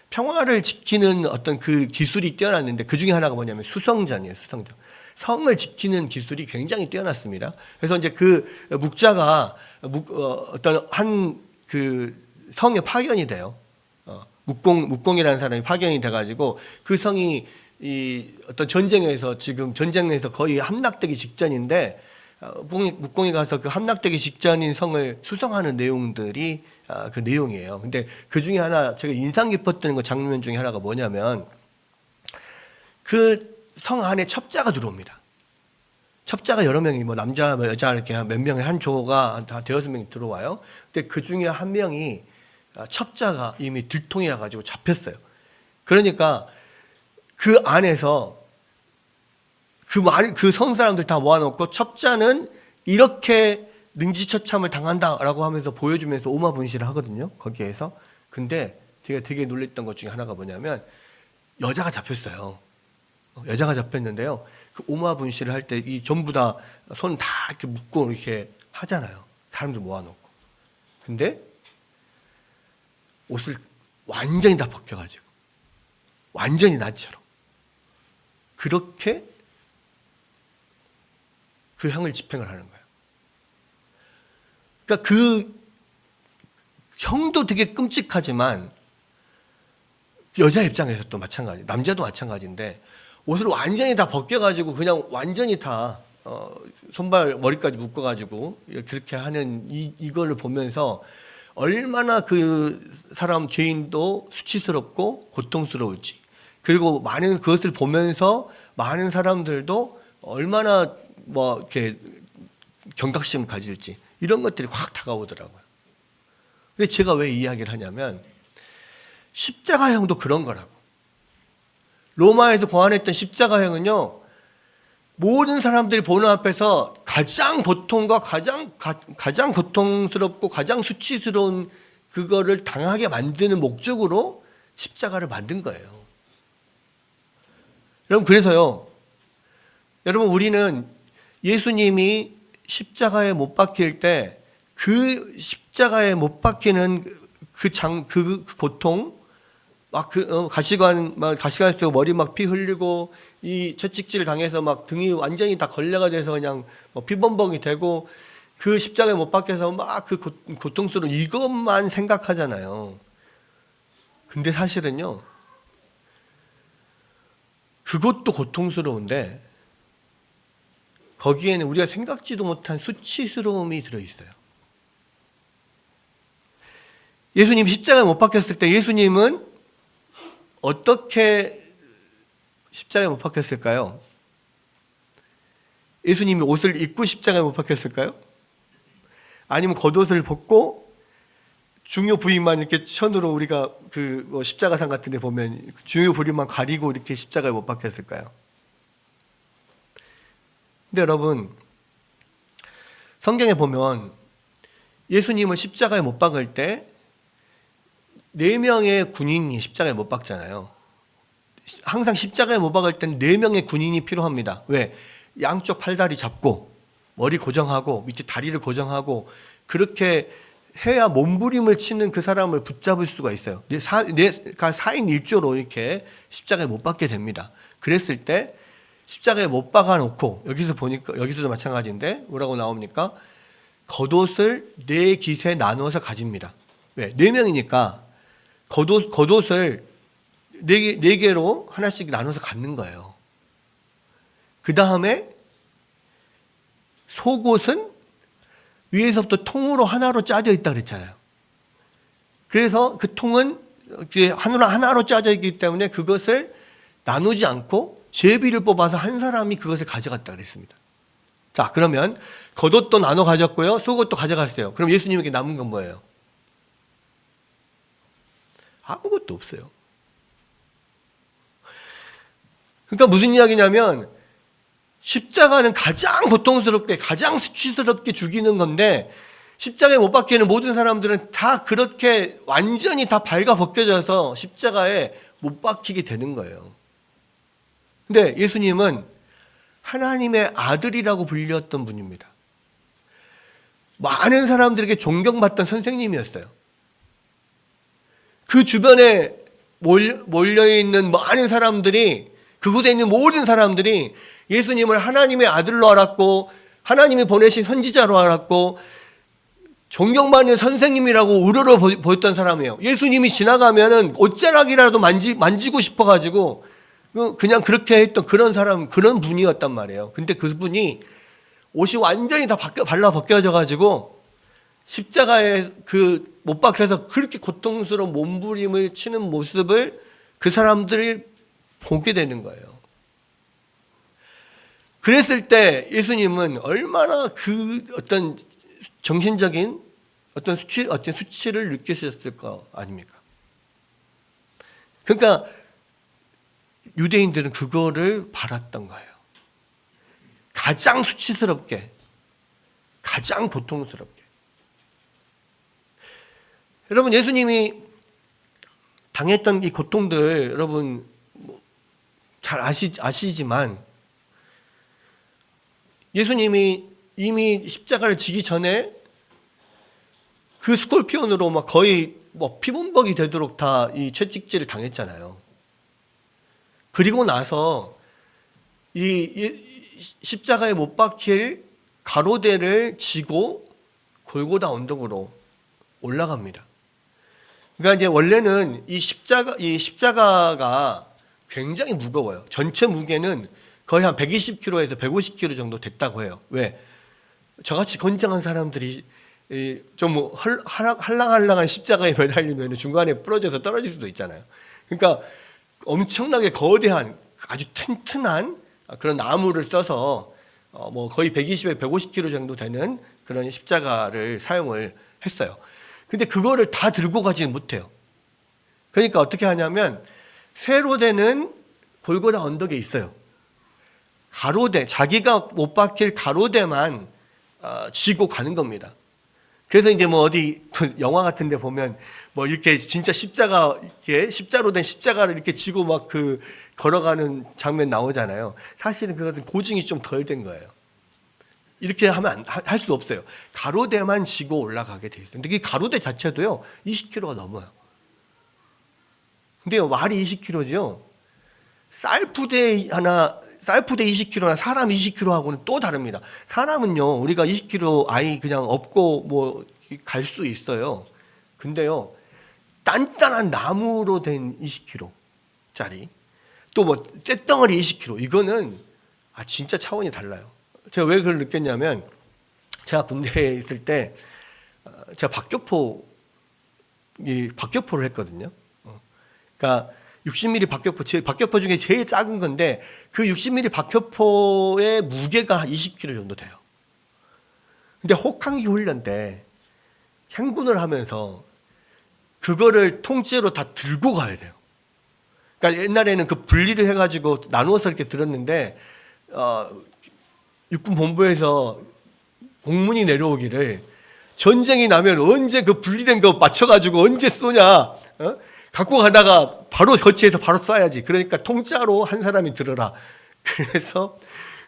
평화를 지키는 어떤 그 기술이 뛰어났는데, 그 중에 하나가 뭐냐면 수성전이에요. 수성전. 성을 지키는 기술이 굉장히 뛰어났습니다. 그래서 이제 그 묵자가 어떤 한 그 성에 파견이 돼요. 묵공이라는 사람이 파견이 돼가지고 그 성이 이 어떤 지금 전쟁에서 거의 함락되기 직전인데, 묵공이 가서 그 함락되기 직전인 성을 수성하는 내용들이 그 내용이에요. 근데 그 중에 하나 제가 인상 깊었던 거 장면 중에 하나가 뭐냐면, 그 성 안에 첩자가 들어옵니다. 첩자가 여러 명이 뭐 남자 여자 이렇게 몇 명의 한 조가 다 6명이 들어와요. 근데 그 중에 한 명이 첩자가 이미 들통이 나가지고 잡혔어요. 그러니까 그 안에서 그 성 사람들 다 모아놓고 첩자는 이렇게 능지처참을 당한다라고 하면서 보여주면서 오마분시를 하거든요. 거기에서. 근데 제가 되게 놀랬던 것 중에 하나가 뭐냐면 여자가 잡혔어요. 여자가 잡혔는데요. 그 오마분시를 할 때 이 전부 다 손 다 이렇게 묶고 이렇게 하잖아요. 사람들 모아놓고. 근데 옷을 완전히 다 벗겨가지고 완전히 나처럼 그렇게 그 형을 집행을 하는 거예요. 그러니까 그 형도 되게 끔찍하지만 여자 입장에서 또 마찬가지, 남자도 마찬가지인데 옷을 완전히 다 벗겨가지고 그냥 완전히 다 손발 머리까지 묶어가지고 그렇게 하는 이거를 보면서 얼마나 그 사람 죄인도 수치스럽고 고통스러울지, 그리고 그것을 보면서 많은 사람들도 얼마나 뭐 이렇게 경각심을 가질지, 이런 것들이 확 다가오더라고요. 근데 제가 왜 이 이야기를 하냐면 십자가형도 그런 거라고. 로마에서 고안했던 십자가형은요, 모든 사람들이 보는 앞에서 가장 고통과 가장 고통스럽고 가장 수치스러운 그거를 당하게 만드는 목적으로 십자가를 만든 거예요. 여러분, 그래서요, 여러분, 우리는 예수님이 십자가에 못 박힐 때 그 십자가에 못 박히는 그 고통, 가시관 쓰고 머리 막 피 흘리고 이 채찍질 당해서 막 등이 완전히 다 걸레가 돼서 그냥 피범벅이 되고 그 십자가에 못 박혀서 막 그 고통스러운 이것만 생각하잖아요. 근데 사실은요, 그것도 고통스러운데 거기에는 우리가 생각지도 못한 수치스러움이 들어있어요. 예수님 십자가에 못 박혔을 때 예수님은 어떻게 십자가에 못 박혔을까요? 예수님이 옷을 입고 십자가에 못 박혔을까요? 아니면 겉옷을 벗고 중요 부위만 이렇게 천으로 우리가 십자가상 같은 데 보면 중요 부위만 가리고 이렇게 십자가에 못 박혔을까요? 근데 여러분, 성경에 보면 예수님을 십자가에 못 박을 때 4명의 군인이 십자가에 못 박잖아요. 항상 십자가에 못 박을 땐 4명의 군인이 필요합니다. 왜? 양쪽 팔다리 잡고 머리 고정하고 밑에 다리를 고정하고 그렇게 해야 몸부림을 치는 그 사람을 붙잡을 수가 있어요. 4인 1조로 이렇게 십자가에 못 박게 됩니다. 그랬을 때 십자가에 못 박아 놓고 여기서 보니까 여기서도 마찬가지인데 뭐라고 나옵니까? 겉옷을 4깃에 나누어서 가집니다. 왜? 4명이니까 겉옷을 4개로 하나씩 나눠서 갖는 거예요. 그 다음에 속옷은 위에서부터 통으로 하나로 짜져 있다 그랬잖아요. 그래서 그 통은 하나로 짜져 있기 때문에 그것을 나누지 않고 제비를 뽑아서 한 사람이 그것을 가져갔다 그랬습니다. 자, 그러면 겉옷도 나눠 가졌고요. 속옷도 가져갔어요. 그럼 예수님에게 남은 건 뭐예요? 아무것도 없어요. 그러니까 무슨 이야기냐면 십자가는 가장 고통스럽게 가장 수치스럽게 죽이는 건데 십자가에 못 박히는 모든 사람들은 다 그렇게 완전히 다 발가벗겨져서 십자가에 못 박히게 되는 거예요. 근데 예수님은 하나님의 아들이라고 불렸던 분입니다. 많은 사람들에게 존경받던 선생님이었어요. 그 주변에 몰려있는 많은 사람들이, 그곳에 있는 모든 사람들이 예수님을 하나님의 아들로 알았고 하나님이 보내신 선지자로 알았고 존경받는 선생님이라고 우러러 보였던 사람이에요. 예수님이 지나가면은 옷자락이라도 만지고 싶어가지고 그냥 그렇게 했던 그런 사람, 그런 분이었단 말이에요. 근데 그분이 옷이 완전히 다 발라 벗겨져가지고 십자가에 못 박혀서 그렇게 고통스러운 몸부림을 치는 모습을 그 사람들이 보게 되는 거예요. 그랬을 때 예수님은 얼마나 그 어떤 정신적인 어떤 수치를 느끼셨을 거 아닙니까? 그러니까 유대인들은 그거를 바랐던 거예요. 가장 수치스럽게, 가장 고통스럽게. 여러분, 예수님이 당했던 이 고통들 여러분 잘 아시지만 예수님이 이미 십자가를 지기 전에 그 스콜피온으로 막 거의 피범벅이 되도록 다 이 채찍질을 당했잖아요. 그리고 나서 이 십자가에 못 박힐 가로대를 지고 골고다 언덕으로 올라갑니다. 그러니까 이제 원래는 이 십자가가 굉장히 무거워요. 전체 무게는 거의 한 120kg에서 150kg 정도 됐다고 해요. 왜? 저같이 건장한 사람들이 좀 할랑할랑한 십자가에 매달리면 중간에 부러져서 떨어질 수도 있잖아요. 그러니까 엄청나게 거대한 아주 튼튼한 그런 나무를 써서 거의 120에서 150kg 정도 되는 그런 십자가를 사용을 했어요. 근데 그거를 다 들고 가지는 못해요. 그러니까 어떻게 하냐면 세로 되는 골고다 언덕에 있어요. 가로대, 자기가 못 박힐 가로대만 지고 가는 겁니다. 그래서 이제 어디 영화 같은 데 보면 이렇게 진짜 십자로 된 십자가를 이렇게 지고 막 걸어가는 장면 나오잖아요. 사실은 그것은 고증이 좀 덜 된 거예요. 이렇게 하면 할 수 없어요. 가로대만 지고 올라가게 돼 있어요. 근데 이 가로대 자체도요, 20kg가 넘어요. 근데 말이 20kg죠. 쌀푸대 20kg나 사람 20kg하고는 또 다릅니다. 사람은요, 우리가 20kg 아이 그냥 업고 갈 수 있어요. 근데요, 단단한 나무로 된 20kg짜리, 또 쇳덩어리 20kg, 이거는 진짜 차원이 달라요. 제가 왜 그걸 느꼈냐면, 제가 군대에 있을 때 제가 박격포를 했거든요. 그러니까 60mm 박격포 중에 제일 작은 건데 그 60mm 박격포의 무게가 20kg 정도 돼요. 근데 혹한기 훈련 때 행군을 하면서 그거를 통째로 다 들고 가야 돼요. 그러니까 옛날에는 그 분리를 해가지고 나누어서 이렇게 들었는데 육군 본부에서 공문이 내려오기를 전쟁이 나면 언제 그 분리된 거 맞춰가지고 언제 쏘냐, 어? 갖고 가다가 바로 거치해서 바로 쏴야지. 그러니까 통짜로 한 사람이 들어라. 그래서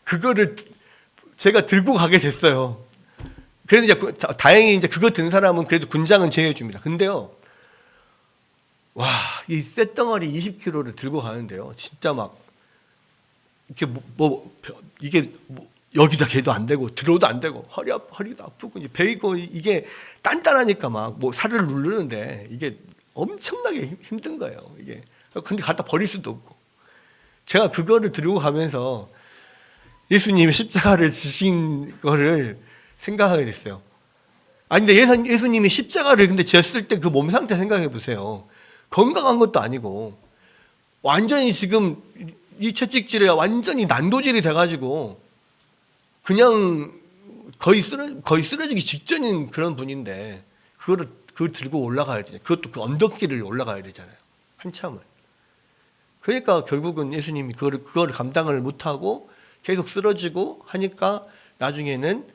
그거를 제가 들고 가게 됐어요. 그래서 이제 다행히 이제 그거 든 사람은 그래도 군장은 제해줍니다. 근데요, 와, 이 쇳덩어리 20kg를 들고 가는데요, 진짜 막 이렇게 이게 여기다 개도 안 되고 들어도 안 되고 허리도 아프고 이제 베이고 이게 단단하니까 막 뭐 살을 누르는데 이게 엄청나게 힘든 거예요. 이게 근데 갖다 버릴 수도 없고 제가 그거를 들고 가면서 예수님이 십자가를 지신 거를 생각하게 됐어요. 아니 근데 예수님이 십자가를 근데 졌을 때 그 몸 상태 생각해 보세요. 건강한 것도 아니고 완전히 지금 이 채찍질에 완전히 난도질이 돼가지고 그냥 거의 쓰러지기 직전인 그런 분인데 그걸 들고 올라가야 되잖아요. 그것도 그 언덕길을 올라가야 되잖아요. 한참을. 그러니까 결국은 예수님이 그거를 감당을 못하고 계속 쓰러지고 하니까 나중에는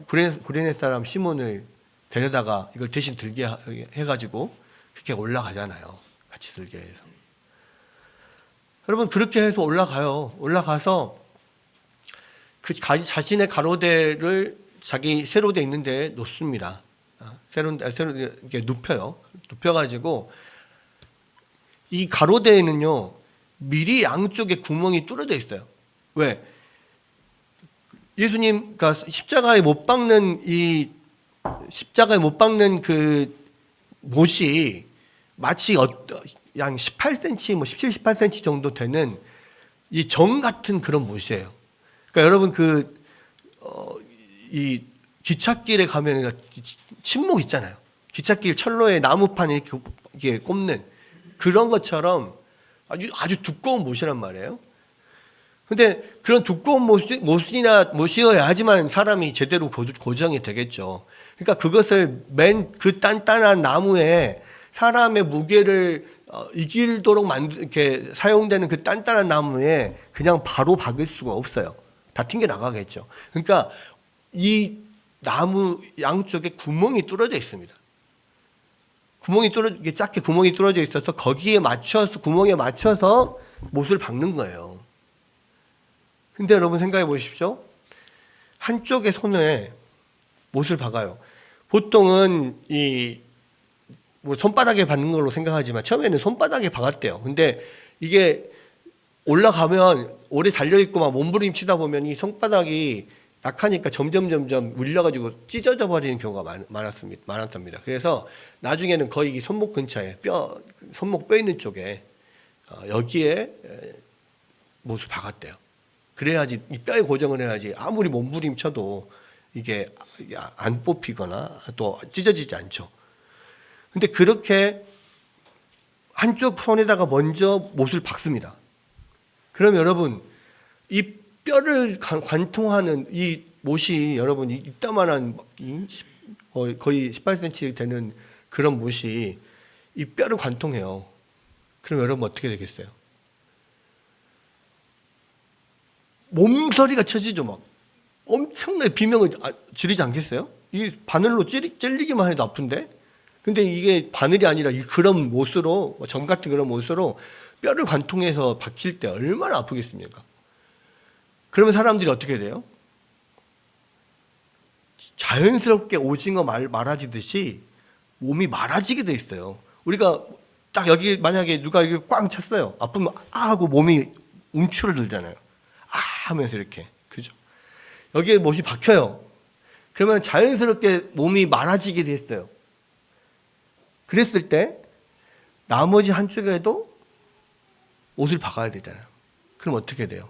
구레네 사람 시몬을 데려다가 이걸 대신 들게 해가지고 그렇게 올라가잖아요. 같이 들게 해서. 여러분 그렇게 해서 올라가요. 올라가서 그 자신의 가로대를 자기 세로대 있는데 놓습니다. 세로대 이렇게 눕혀요. 눕혀가지고 이 가로대에는요 미리 양쪽에 구멍이 뚫어져 있어요. 왜? 예수님 그러니까 십자가에 못 박는 그 못이 마치 양 18cm, 뭐 17, 18cm 정도 되는 이 정 같은 그런 못이에요. 그러니까 여러분 이 기찻길에 가면 침목 있잖아요. 기찻길 철로에 나무판 이렇게 꼽는 그런 것처럼 아주 두꺼운 못이란 말이에요. 근데 그런 두꺼운 못이어야지만 사람이 제대로 고정이 되겠죠. 그러니까 그것을 맨 그 단단한 나무에 사람의 무게를 이길도록 이렇게 사용되는 그 단단한 나무에 그냥 바로 박을 수가 없어요. 다 튕겨 나가겠죠. 그러니까 이 나무 양쪽에 구멍이 뚫어져 있습니다. 작게 구멍이 뚫어져 있어서 구멍에 맞춰서 못을 박는 거예요. 근데 여러분 생각해 보십시오. 한쪽에 손에 못을 박아요. 보통은 손바닥에 박는 걸로 생각하지만 처음에는 손바닥에 박았대요. 근데 이게 올라가면 오래 달려있고 막 몸부림치다 보면 이 손바닥이 약하니까 점점 물려가지고 찢어져 버리는 경우가 많았답니다. 그래서 나중에는 거의 손목 근처에 손목 뼈 있는 쪽에 여기에 못을 박았대요. 그래야지 이 뼈에 고정을 해야지 아무리 몸부림쳐도 이게 안 뽑히거나 또 찢어지지 않죠. 근데 그렇게 한쪽 손에다가 먼저 못을 박습니다. 그럼 여러분 이 뼈를 관통하는 이 못이 여러분 이따만한 거의 18cm 되는 그런 못이 이 뼈를 관통해요. 그럼 여러분 어떻게 되겠어요? 몸서리가 쳐지죠. 막 엄청나게 비명을 지르지 않겠어요? 이 바늘로 찔리기만 해도 아픈데, 근데 이게 바늘이 아니라 그런 못으로, 점 같은 그런 못으로 뼈를 관통해서 박힐 때 얼마나 아프겠습니까? 그러면 사람들이 어떻게 돼요? 자연스럽게 오징어 말아지듯이 몸이 말아지게 돼 있어요. 우리가 딱 여기 만약에 누가 여기 꽝 쳤어요. 아프면 하고 몸이 움츠러들잖아요. 하면서 이렇게, 그죠? 여기에 못이 박혀요. 그러면 자연스럽게 몸이 말아지게 됐어요. 그랬을 때 나머지 한쪽에도 옷을 박아야 되잖아요. 그럼 어떻게 돼요?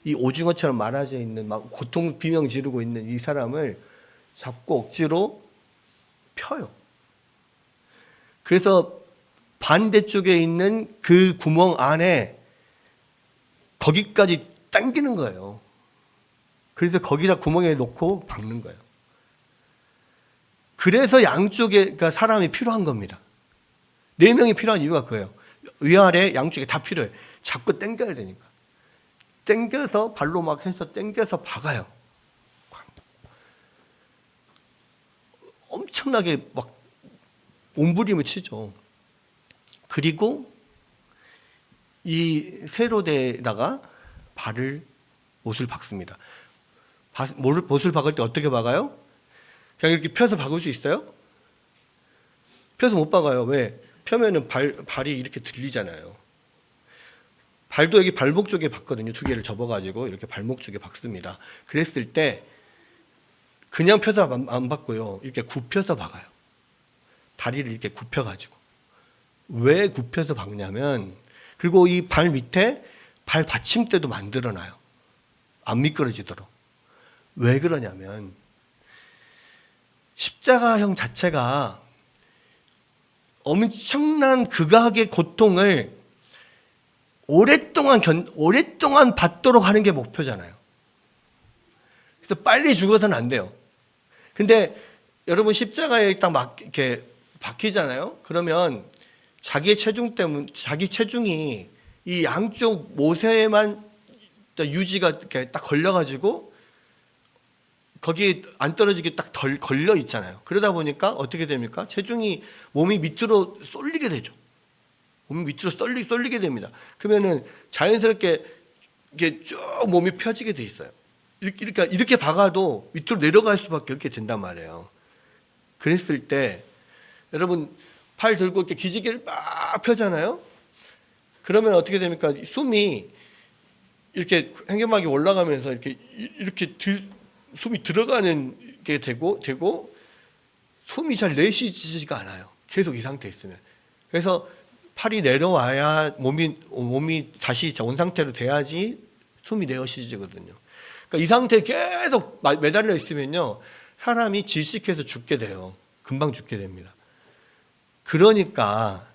이 오징어처럼 말아져 있는 막 고통 비명 지르고 있는 이 사람을 잡고 억지로 펴요. 그래서 반대쪽에 있는 그 구멍 안에 거기까지 당기는 거예요. 그래서 거기다 구멍에 놓고 박는 거예요. 그래서 양쪽에 그러니까 사람이 필요한 겁니다. 4명이 필요한 이유가 그거예요. 위아래 양쪽에 다 필요해. 자꾸 당겨야 되니까. 당겨서 발로 막 해서 당겨서 박아요. 엄청나게 막 몸부림을 치죠. 그리고 이 세로대에다가 못을 박습니다. 못을 박을 때 어떻게 박아요? 그냥 이렇게 펴서 박을 수 있어요? 펴서 못 박아요. 왜? 펴면은 발이 이렇게 들리잖아요. 발도 여기 발목 쪽에 박거든요. 두 개를 접어가지고 이렇게 발목 쪽에 박습니다. 그랬을 때 그냥 펴서 안 박고요. 이렇게 굽혀서 박아요. 다리를 이렇게 굽혀가지고. 왜 굽혀서 박냐면, 그리고 이 발 밑에 발 받침대도 만들어놔요. 안 미끄러지도록. 왜 그러냐면 십자가형 자체가 엄청난 극악의 고통을 오랫동안 받도록 하는 게 목표잖아요. 그래서 빨리 죽어서는 안 돼요. 근데 여러분 십자가에 딱 이렇게 박히잖아요. 그러면 자기 체중이 이 양쪽 모세에만 유지가 이렇게 딱 걸려가지고 거기에 안 떨어지게 딱 걸려 있잖아요. 그러다 보니까 어떻게 됩니까? 몸이 밑으로 쏠리게 되죠. 몸이 밑으로 쏠리게 됩니다. 그러면은 자연스럽게 이게 쭉 몸이 펴지게 돼 있어요. 이렇게 박아도 밑으로 내려갈 수밖에 없게 된단 말이에요. 그랬을 때 여러분 팔 들고 이렇게 기지개를 막 펴잖아요. 그러면 어떻게 됩니까? 숨이 이렇게 횡격막이 올라가면서 이렇게 숨이 들어가는 게 되고 숨이 잘 내쉬지가 않아요. 계속 이 상태에 있으면. 그래서 팔이 내려와야 몸이 다시 원상태로 돼야지 숨이 내쉬지거든요. 그러니까 이 상태에 계속 매달려 있으면요, 사람이 질식해서 죽게 돼요. 금방 죽게 됩니다. 그러니까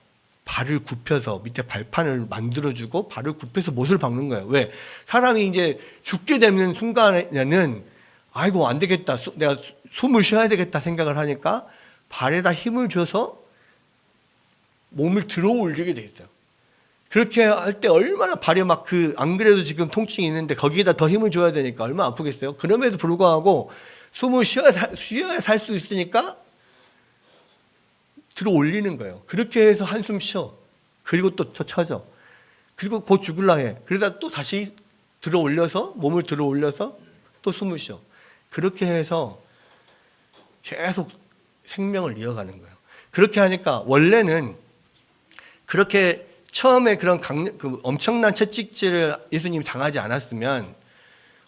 발을 굽혀서 밑에 발판을 만들어주고 발을 굽혀서 못을 박는 거예요. 왜? 사람이 이제 죽게 되는 순간에는 아이고 안 되겠다, 내가 숨을 쉬어야 되겠다 생각을 하니까 발에다 힘을 줘서 몸을 들어 올리게 돼 있어요. 그렇게 할 때 얼마나 발에 안 그래도 지금 통증이 있는데 거기에다 더 힘을 줘야 되니까 얼마나 아프겠어요. 그럼에도 불구하고 숨을 쉬어야 살 수 있으니까 들어 올리는 거예요. 그렇게 해서 한숨 쉬어. 그리고 또 쳐져. 그리고 곧 죽을라 해. 그러다 또 다시 몸을 들어 올려서 또 숨을 쉬어. 그렇게 해서 계속 생명을 이어가는 거예요. 그렇게 하니까 원래는 그렇게 처음에 그런 엄청난 채찍질을 예수님이 당하지 않았으면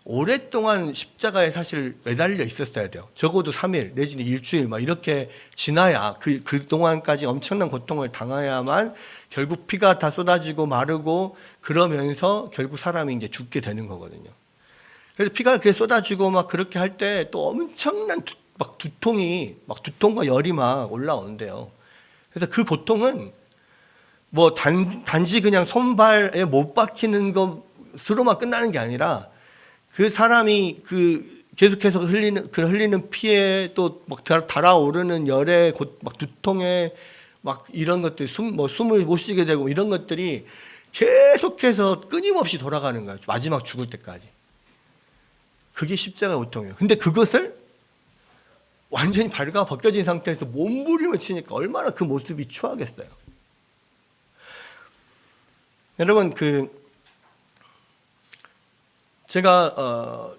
오랫동안 십자가에 사실 매달려 있었어야 돼요. 적어도 3일 내지는 일주일 이렇게 지나야 그 동안까지 엄청난 고통을 당해야만 결국 피가 다 쏟아지고 마르고 그러면서 결국 사람이 이제 죽게 되는 거거든요. 그래서 피가 그렇게 쏟아지고 그렇게 할 때 또 엄청난 두통과 열이 올라오는데요. 그래서 그 고통은 단지 그냥 손발에 못 박히는 것으로만 끝나는 게 아니라 그 사람이 계속해서 흘리는 피에 또 달아오르는 열에 두통에 이런 것들 숨을 못 쉬게 되고 이런 것들이 계속해서 끊임없이 돌아가는 거예요. 마지막 죽을 때까지. 그게 십자가 고통이에요. 근데 그것을 완전히 발가 벗겨진 상태에서 몸부림을 치니까 얼마나 그 모습이 추하겠어요. 여러분 제가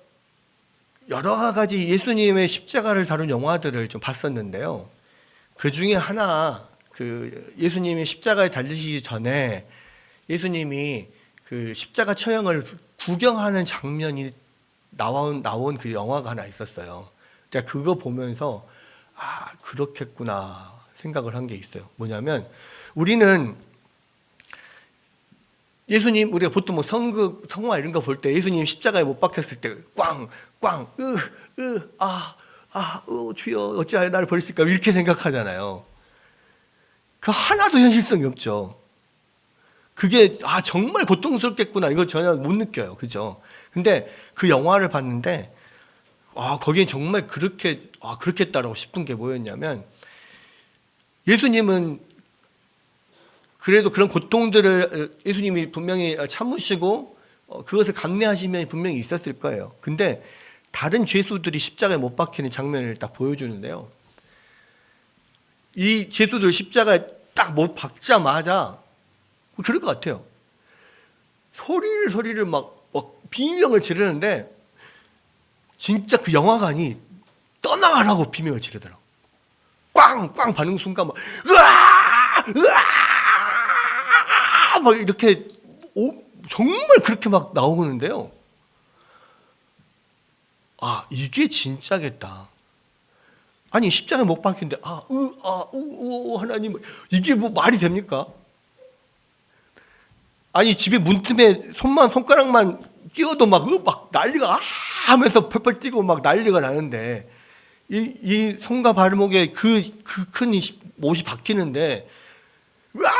여러 가지 예수님의 십자가를 다룬 영화들을 좀 봤었는데요. 그 중에 하나 예수님이 십자가에 달리시기 전에 예수님이 그 십자가 처형을 구경하는 장면이 나온 그 영화가 하나 있었어요. 제가 그거 보면서 그렇겠구나 생각을 한 게 있어요. 뭐냐면 우리는 예수님, 우리가 보통 성화 이런 거 볼 때 예수님 십자가에 못 박혔을 때 주여 어찌하여 나를 버리실까 이렇게 생각하잖아요. 그 하나도 현실성이 없죠. 그게 정말 고통스럽겠구나 이거 전혀 못 느껴요. 그죠? 근데 그 영화를 봤는데 거기에 정말 그렇겠다라고 싶은 게 뭐였냐면 예수님은 그래도 그런 고통들을 예수님이 분명히 참으시고 그것을 감내하시면 분명히 있었을 거예요. 근데 다른 죄수들이 십자가에 못 박히는 장면을 딱 보여주는데요. 이 제수들 십자가에 딱 못 박자마자 그럴 것 같아요. 소리를 막 비명을 지르는데 진짜 그 영화관이 떠나가라고 비명을 지르더라고. 꽝꽝 반응 순간 막 으아 으아 막 이렇게 정말 그렇게 막 나오는데요. 아, 이게 진짜겠다. 아니 십자가에 못 박힌데 하나님 이게 뭐 말이 됩니까? 아니 집에 문틈에 손가락만 끼워도 막 난리가 하면서 펄펄 뛰고 막 난리가 나는데 이 손과 발목에 그 큰 못이 박히는데 으아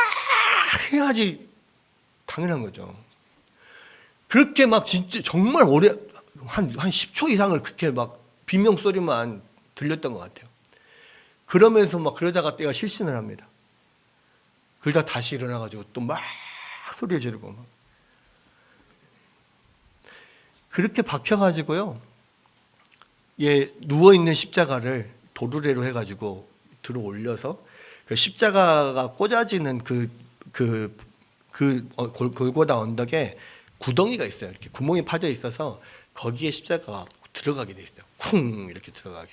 해야지 당연한 거죠. 그렇게 막 진짜 정말 오래 한 10초 이상을 그렇게 막 비명 소리만 들렸던 것 같아요. 그러면서 막 그러다가 내가 실신을 합니다. 그러다 다시 일어나가지고 또 막 소리 지르고 막 그렇게 박혀가지고요. 누워있는 십자가를 도르래로 해가지고 들어 올려서 그 십자가가 꽂아지는 골고다 언덕에 구덩이가 있어요. 이렇게 구멍이 파져 있어서 거기에 십자가가 들어가게 돼 있어요. 쿵 이렇게 들어가게.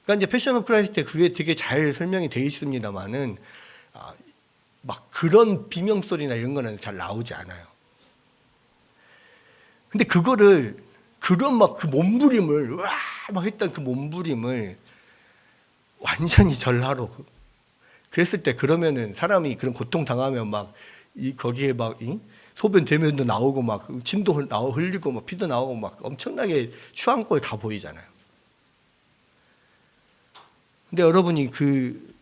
그러니까 이제 패션 오브 크라이스트에 그게 되게 잘 설명이 돼 있습니다만은 막 그런 비명 소리나 이런 거는 잘 나오지 않아요. 근데 그거를 그런 막 그 몸부림을 으아 막 했던 그 몸부림을 완전히 전라로 그랬을 때 그러면은 사람이 그런 고통 당하면 막 거기에 막 소변 대면도 나오고 막 침도 흘리고 막 피도 나오고 막 엄청나게 추한 꼴 다 보이잖아요. 근데 여러분이 그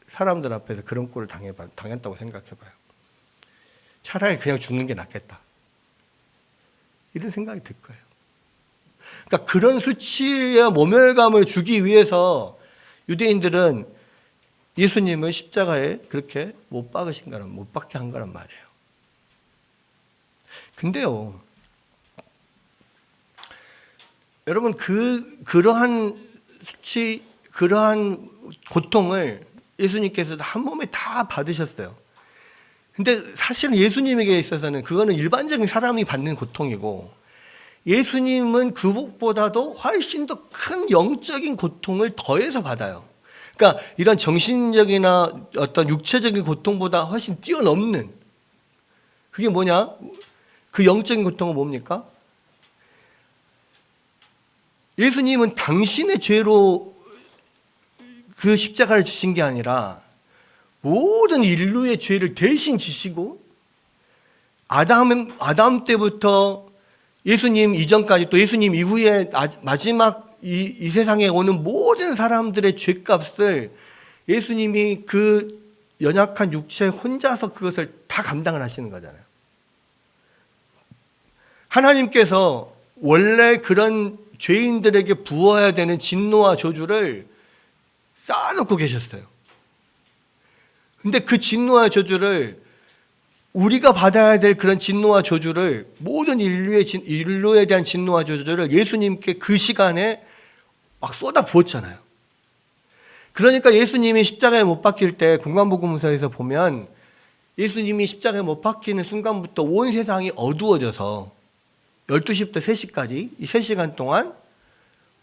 사람들 앞에서 그런 꼴을 당했다고 생각해봐요. 차라리 그냥 죽는 게 낫겠다. 이런 생각이 들 거예요. 그러니까 그런 수치와 모멸감을 주기 위해서 유대인들은 예수님을 십자가에 그렇게 못 박게 한 거란 말이에요. 근데요, 여러분 그러한 수치, 그러한 고통을 예수님께서도 한 몸에 다 받으셨어요. 근데 사실은 예수님에게 있어서는 그거는 일반적인 사람이 받는 고통이고 예수님은 그것보다도 훨씬 더 큰 영적인 고통을 더해서 받아요. 그러니까 이런 정신적이나 어떤 육체적인 고통보다 훨씬 뛰어넘는 그게 뭐냐? 그 영적인 고통은 뭡니까? 예수님은 당신의 죄로 그 십자가를 지신 게 아니라 모든 인류의 죄를 대신 지시고 아담 때부터 예수님 이전까지 또 예수님 이후에 마지막 이 세상에 오는 모든 사람들의 죄값을 예수님이 그 연약한 육체 혼자서 그것을 다 감당을 하시는 거잖아요. 하나님께서 원래 그런 죄인들에게 부어야 되는 진노와 저주를 쌓아놓고 계셨어요. 근데 그 진노와 저주를 우리가 받아야 될 그런 진노와 저주를 모든 인류에 대한 진노와 저주를 예수님께 그 시간에 막 쏟아 부었잖아요. 그러니까 예수님이 십자가에 못 박힐 때 공관복음서에서 보면 예수님이 십자가에 못 박히는 순간부터 온 세상이 어두워져서 12시부터 3시까지 이 3시간 동안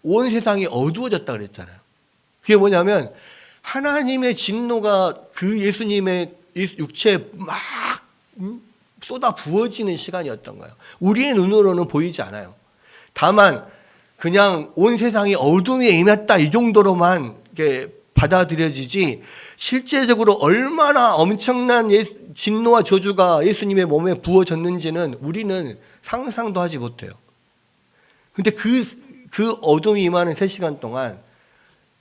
온 세상이 어두워졌다 그랬잖아요. 그게 뭐냐면 하나님의 진노가 그 예수님의 육체에 막 쏟아 부어지는 시간이었던 거예요. 우리의 눈으로는 보이지 않아요. 다만 그냥 온 세상이 어둠에 임했다 이 정도로만 받아들여지지 실제적으로 얼마나 엄청난 진노와 저주가 예수님의 몸에 부어졌는지는 우리는 상상도 하지 못해요. 근데 그 어둠이 임하는 3시간 동안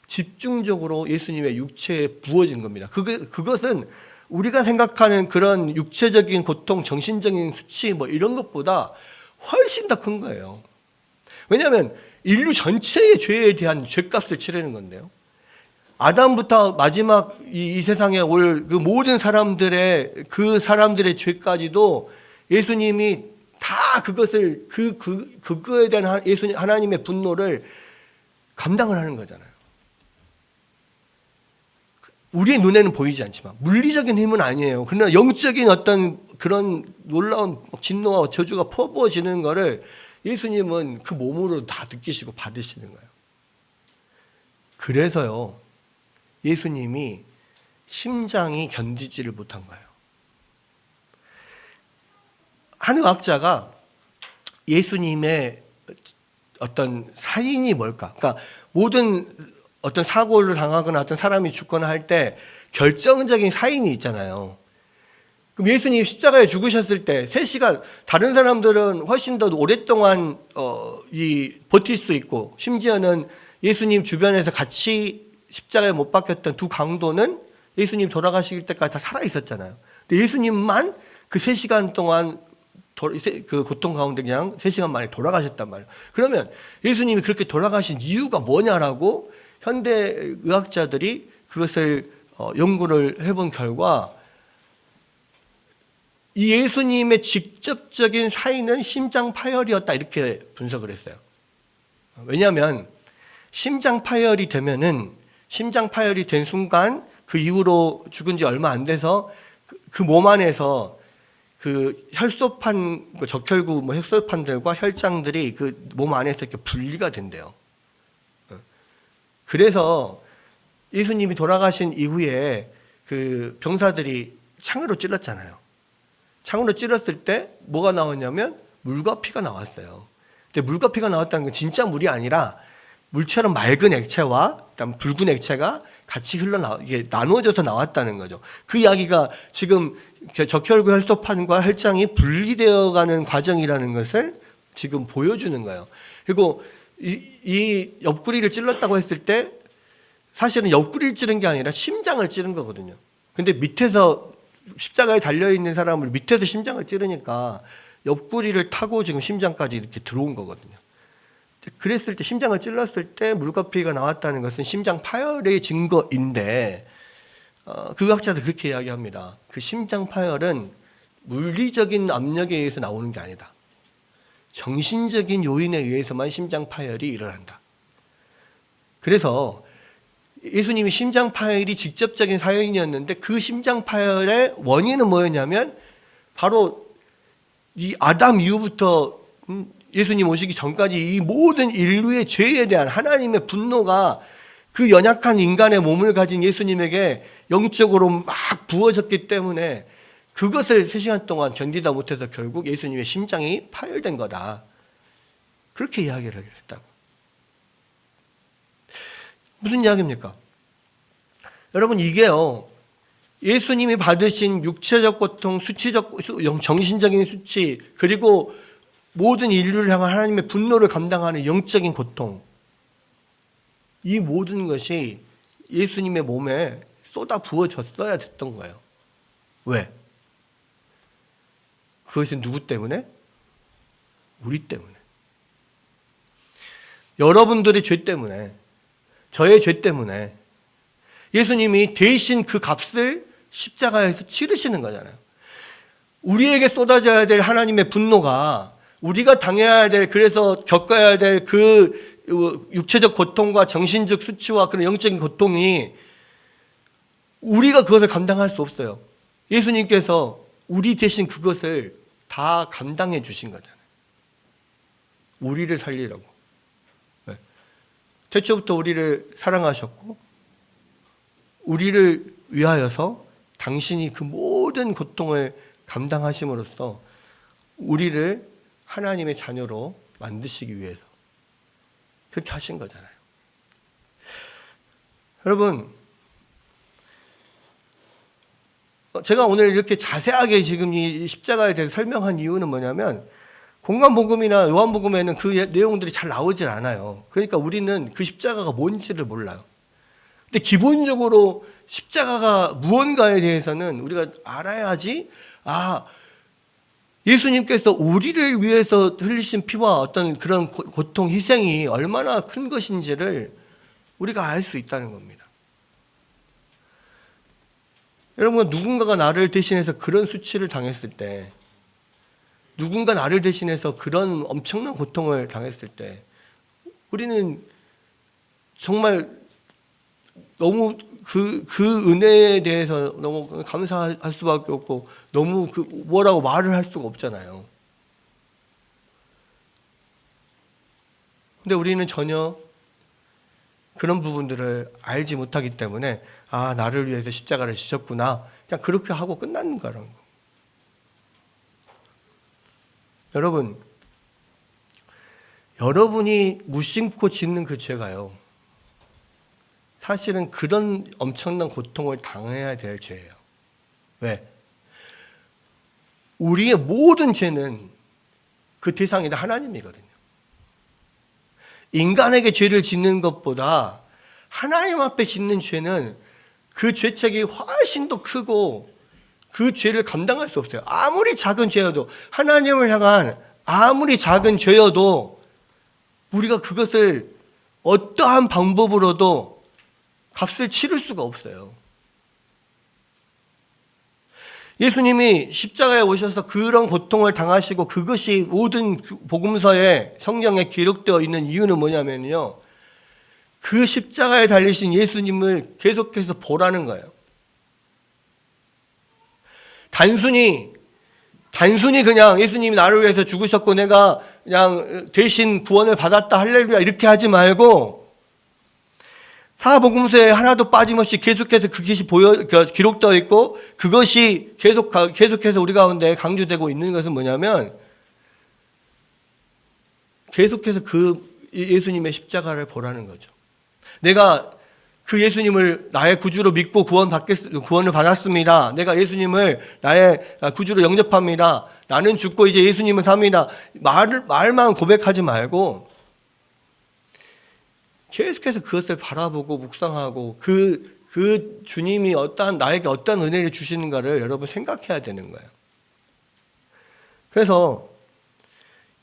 집중적으로 예수님의 육체에 부어진 겁니다. 그것은 우리가 생각하는 그런 육체적인 고통, 정신적인 수치 뭐 이런 것보다 훨씬 더 큰 거예요. 왜냐하면 인류 전체의 죄에 대한 죄값을 치르는 건데요. 아담부터 마지막 이 세상에 올 그 모든 사람들의 죄까지도 예수님이 다 그것을 그거에 대한 하나님의 분노를 감당을 하는 거잖아요. 우리의 눈에는 보이지 않지만 물리적인 힘은 아니에요. 그러나 영적인 어떤 그런 놀라운 진노와 저주가 퍼부어지는 거를 예수님은 그 몸으로 다 느끼시고 받으시는 거예요. 그래서요, 예수님이 심장이 견디지를 못한 거예요. 한 의학자가 예수님의 어떤 사인이 뭘까? 그러니까 모든 어떤 사고를 당하거나 어떤 사람이 죽거나 할 때 결정적인 사인이 있잖아요. 그럼 예수님이 십자가에 죽으셨을 때 3시간, 다른 사람들은 훨씬 더 오랫동안 버틸 수 있고, 심지어는 예수님 주변에서 같이 십자가에 못 박혔던 두 강도는 예수님 돌아가실 때까지 다 살아 있었잖아요. 근데 예수님만 그 3시간 동안 그 고통 가운데 그냥 3시간 만에 돌아가셨단 말이에요. 그러면 예수님이 그렇게 돌아가신 이유가 뭐냐라고 현대 의학자들이 그것을 연구를 해본 결과 이 예수님의 직접적인 사인은 심장 파열이었다, 이렇게 분석을 했어요. 왜냐하면 심장 파열이 된 순간 그 이후로 죽은 지 얼마 안 돼서 그 몸 안에서 그 혈소판, 적혈구 혈소판들과 혈장들이 그 몸 안에서 이렇게 분리가 된대요. 그래서 예수님이 돌아가신 이후에 그 병사들이 창으로 찔렀잖아요. 창으로 찔렀을 때 뭐가 나왔냐면 물과 피가 나왔어요. 근데 물과 피가 나왔다는 건 진짜 물이 아니라 물처럼 맑은 액체와 그다음 붉은 액체가 같이 이게 나누어져서 나왔다는 거죠. 그 이야기가 지금 적혈구 혈소판과 혈장이 분리되어가는 과정이라는 것을 지금 보여주는 거예요. 그리고 이 옆구리를 찔렀다고 했을 때 사실은 옆구리를 찌른 게 아니라 심장을 찌른 거거든요. 근데 밑에서 십자가에 달려있는 사람을 밑에서 심장을 찌르니까 옆구리를 타고 지금 심장까지 이렇게 들어온 거거든요. 그랬을 때, 심장을 찔렀을 때 물과 피가 나왔다는 것은 심장 파열의 증거인데, 그 의학자들 그렇게 이야기합니다. 그 심장 파열은 물리적인 압력에 의해서 나오는 게 아니다. 정신적인 요인에 의해서만 심장 파열이 일어난다. 그래서 예수님이 심장 파열이 직접적인 사연이었는데 그 심장 파열의 원인은 뭐였냐면 바로 이 아담 이후부터 예수님 오시기 전까지 이 모든 인류의 죄에 대한 하나님의 분노가 그 연약한 인간의 몸을 가진 예수님에게 영적으로 막 부어졌기 때문에 그것을 3시간 동안 견디다 못해서 결국 예수님의 심장이 파열된 거다. 그렇게 이야기를 했다고. 무슨 이야기입니까? 여러분, 이게요, 예수님이 받으신 육체적 고통, 수치적, 정신적인 수치, 그리고 모든 인류를 향한 하나님의 분노를 감당하는 영적인 고통, 이 모든 것이 예수님의 몸에 쏟아 부어졌어야 됐던 거예요. 왜? 그것은 누구 때문에? 우리 때문에. 여러분들의 죄 때문에, 저의 죄 때문에 예수님이 대신 그 값을 십자가에서 치르시는 거잖아요. 우리에게 쏟아져야 될 하나님의 분노가, 우리가 당해야 될, 그래서 겪어야 될 그 육체적 고통과 정신적 수치와 그런 영적인 고통이 우리가 그것을 감당할 수 없어요. 예수님께서 우리 대신 그것을 다 감당해 주신 거잖아요. 우리를 살리라고. 태초부터 우리를 사랑하셨고 우리를 위하여서 당신이 그 모든 고통을 감당하심으로써 우리를 하나님의 자녀로 만드시기 위해서 그렇게 하신 거잖아요. 여러분, 제가 오늘 이렇게 자세하게 지금 이 십자가에 대해서 설명한 이유는 뭐냐면 공관복음이나 요한복음에는 그 내용들이 잘 나오질 않아요. 그러니까 우리는 그 십자가가 뭔지를 몰라요. 근데 기본적으로 십자가가 무언가에 대해서는 우리가 알아야지, 예수님께서 우리를 위해서 흘리신 피와 어떤 그런 고통, 희생이 얼마나 큰 것인지를 우리가 알 수 있다는 겁니다. 여러분, 누군가가 나를 대신해서 그런 수치를 당했을 때, 누군가 나를 대신해서 그런 엄청난 고통을 당했을 때 우리는 정말 너무 그 은혜에 대해서 너무 감사할 수밖에 없고 너무 뭐라고 말을 할 수가 없잖아요. 근데 우리는 전혀 그런 부분들을 알지 못하기 때문에 나를 위해서 십자가를 지셨구나. 그냥 그렇게 하고 끝나는 거라는 거. 여러분, 여러분이 무심코 짓는 그 죄가요. 사실은 그런 엄청난 고통을 당해야 될 죄예요. 왜? 우리의 모든 죄는 그 대상이 다 하나님이거든요. 인간에게 죄를 짓는 것보다 하나님 앞에 짓는 죄는 그 죄책이 훨씬 더 크고 그 죄를 감당할 수 없어요. 아무리 작은 죄여도, 하나님을 향한 아무리 작은 죄여도 우리가 그것을 어떠한 방법으로도 값을 치를 수가 없어요. 예수님이 십자가에 오셔서 그런 고통을 당하시고 그것이 모든 복음서에 성경에 기록되어 있는 이유는 뭐냐면요. 그 십자가에 달리신 예수님을 계속해서 보라는 거예요. 단순히 그냥 예수님이 나를 위해서 죽으셨고 내가 그냥 대신 구원을 받았다 할렐루야 이렇게 하지 말고 사복음서에 하나도 빠짐없이 계속해서 그것이 기록되어 있고 그것이 계속해서 우리 가운데 강조되고 있는 것은 뭐냐면 계속해서 그 예수님의 십자가를 보라는 거죠. 내가 그 예수님을 나의 구주로 믿고 구원을 받았습니다. 내가 예수님을 나의 구주로 영접합니다. 나는 죽고 이제 예수님을 삽니다. 말만 고백하지 말고 계속해서 그것을 바라보고 묵상하고 그 주님이 나에게 어떠한 은혜를 주시는가를 여러분 생각해야 되는 거예요. 그래서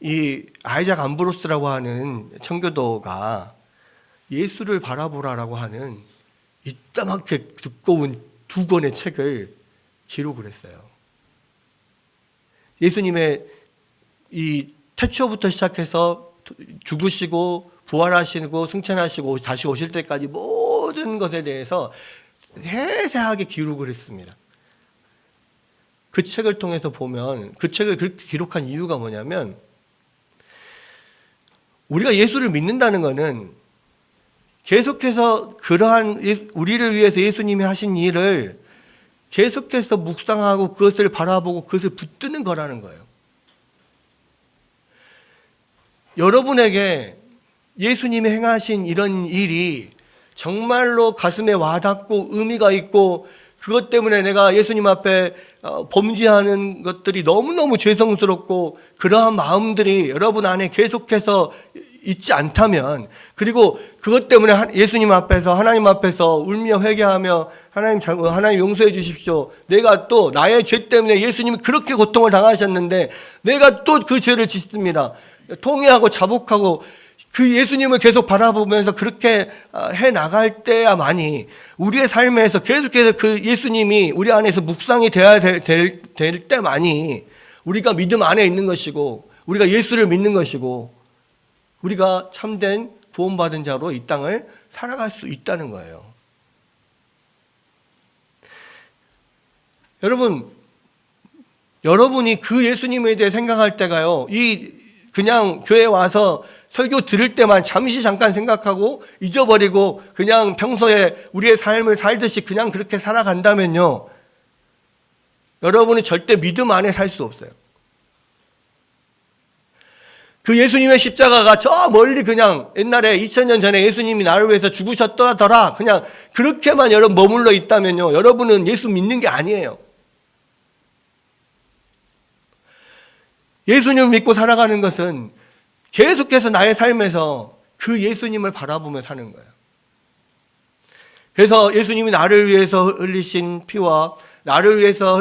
이 아이작 암브로스라고 하는 청교도가 예수를 바라보라라고 하는 이따맣게 두꺼운 2권의 책을 기록을 했어요. 예수님의 이 태초부터 시작해서 죽으시고 부활하시고 승천하시고 다시 오실 때까지 모든 것에 대해서 세세하게 기록을 했습니다. 그 책을 통해서 보면 그 책을 그렇게 기록한 이유가 뭐냐면 우리가 예수를 믿는다는 것은 계속해서 그러한 우리를 위해서 예수님이 하신 일을 계속해서 묵상하고 그것을 바라보고 그것을 붙드는 거라는 거예요. 여러분에게 예수님이 행하신 이런 일이 정말로 가슴에 와닿고 의미가 있고 그것 때문에 내가 예수님 앞에 범죄하는 것들이 너무너무 죄송스럽고 그러한 마음들이 여러분 안에 계속해서 있지 않다면 그리고 그것 때문에 예수님 앞에서 하나님 앞에서 울며 회개하며 하나님 용서해 주십시오. 내가 또 나의 죄 때문에 예수님이 그렇게 고통을 당하셨는데 내가 또 그 죄를 짓습니다. 통회하고 자복하고 그 예수님을 계속 바라보면서 그렇게 해 나갈 때야만이 우리의 삶에서 계속해서 그 예수님이 우리 안에서 묵상이 되어야 될 때만이 우리가 믿음 안에 있는 것이고 우리가 예수를 믿는 것이고 우리가 참된 구원받은 자로 이 땅을 살아갈 수 있다는 거예요. 여러분이 그 예수님에 대해 생각할 때가요, 그냥 교회 와서 설교 들을 때만 잠깐 생각하고 잊어버리고 그냥 평소에 우리의 삶을 살듯이 그냥 그렇게 살아간다면요, 여러분은 절대 믿음 안에 살 수 없어요. 그 예수님의 십자가가 저 멀리 그냥 옛날에 2000년 전에 예수님이 나를 위해서 죽으셨더라 그냥 그렇게만 여러분 머물러 있다면요, 여러분은 예수 믿는 게 아니에요. 예수님을 믿고 살아가는 것은 계속해서 나의 삶에서 그 예수님을 바라보며 사는 거예요. 그래서 예수님이 나를 위해서 흘리신 피와 나를 위해서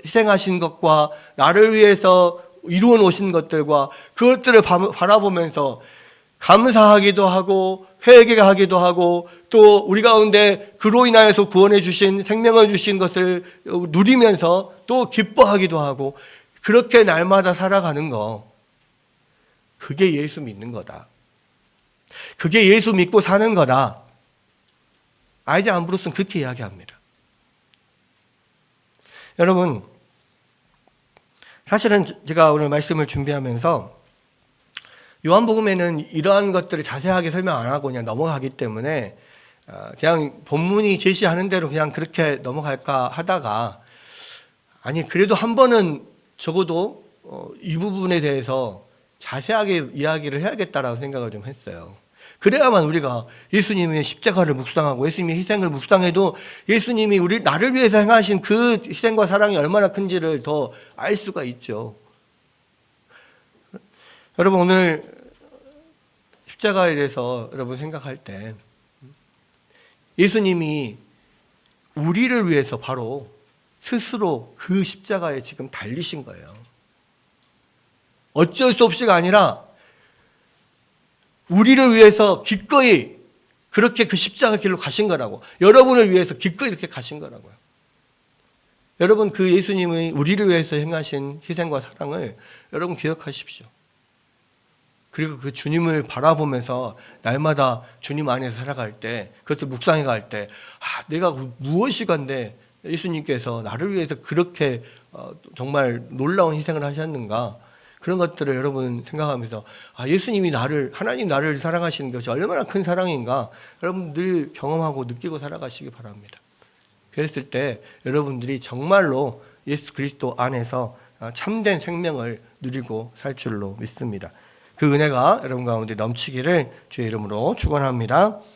희생하신 것과 나를 위해서 이루어 놓으신 것들과 그것들을 바라보면서 감사하기도 하고 회개하기도 하고 또 우리 가운데 그로 인하여서 구원해 주신 생명을 주신 것을 누리면서 또 기뻐하기도 하고 그렇게 날마다 살아가는 거, 그게 예수 믿는 거다. 그게 예수 믿고 사는 거다. 아이작 암브로스는 그렇게 이야기합니다. 여러분, 사실은 제가 오늘 말씀을 준비하면서 요한복음에는 이러한 것들을 자세하게 설명 안 하고 그냥 넘어가기 때문에 그냥 본문이 제시하는 대로 그냥 그렇게 넘어갈까 하다가, 아니 그래도 한 번은 적어도 이 부분에 대해서 자세하게 이야기를 해야겠다라는 생각을 좀 했어요. 그래야만 우리가 예수님의 십자가를 묵상하고 예수님의 희생을 묵상해도 예수님이 나를 위해서 행하신 그 희생과 사랑이 얼마나 큰지를 더 알 수가 있죠. 여러분, 오늘 십자가에 대해서 여러분 생각할 때 예수님이 우리를 위해서 바로 스스로 그 십자가에 지금 달리신 거예요. 어쩔 수 없이가 아니라 우리를 위해서 기꺼이 그렇게 그 십자가 길로 가신 거라고. 여러분을 위해서 기꺼이 이렇게 가신 거라고요. 여러분, 그 예수님의 우리를 위해서 행하신 희생과 사랑을 여러분 기억하십시오. 그리고 그 주님을 바라보면서 날마다 주님 안에서 살아갈 때, 그것을 묵상해 갈 때, 내가 무엇이 간데 예수님께서 나를 위해서 그렇게 정말 놀라운 희생을 하셨는가, 그런 것들을 여러분 생각하면서 예수님이 하나님 나를 사랑하시는 것이 얼마나 큰 사랑인가 여러분 늘 경험하고 느끼고 살아가시기 바랍니다. 그랬을 때 여러분들이 정말로 예수 그리스도 안에서 참된 생명을 누리고 살 줄로 믿습니다. 그 은혜가 여러분 가운데 넘치기를 주의 이름으로 축원합니다.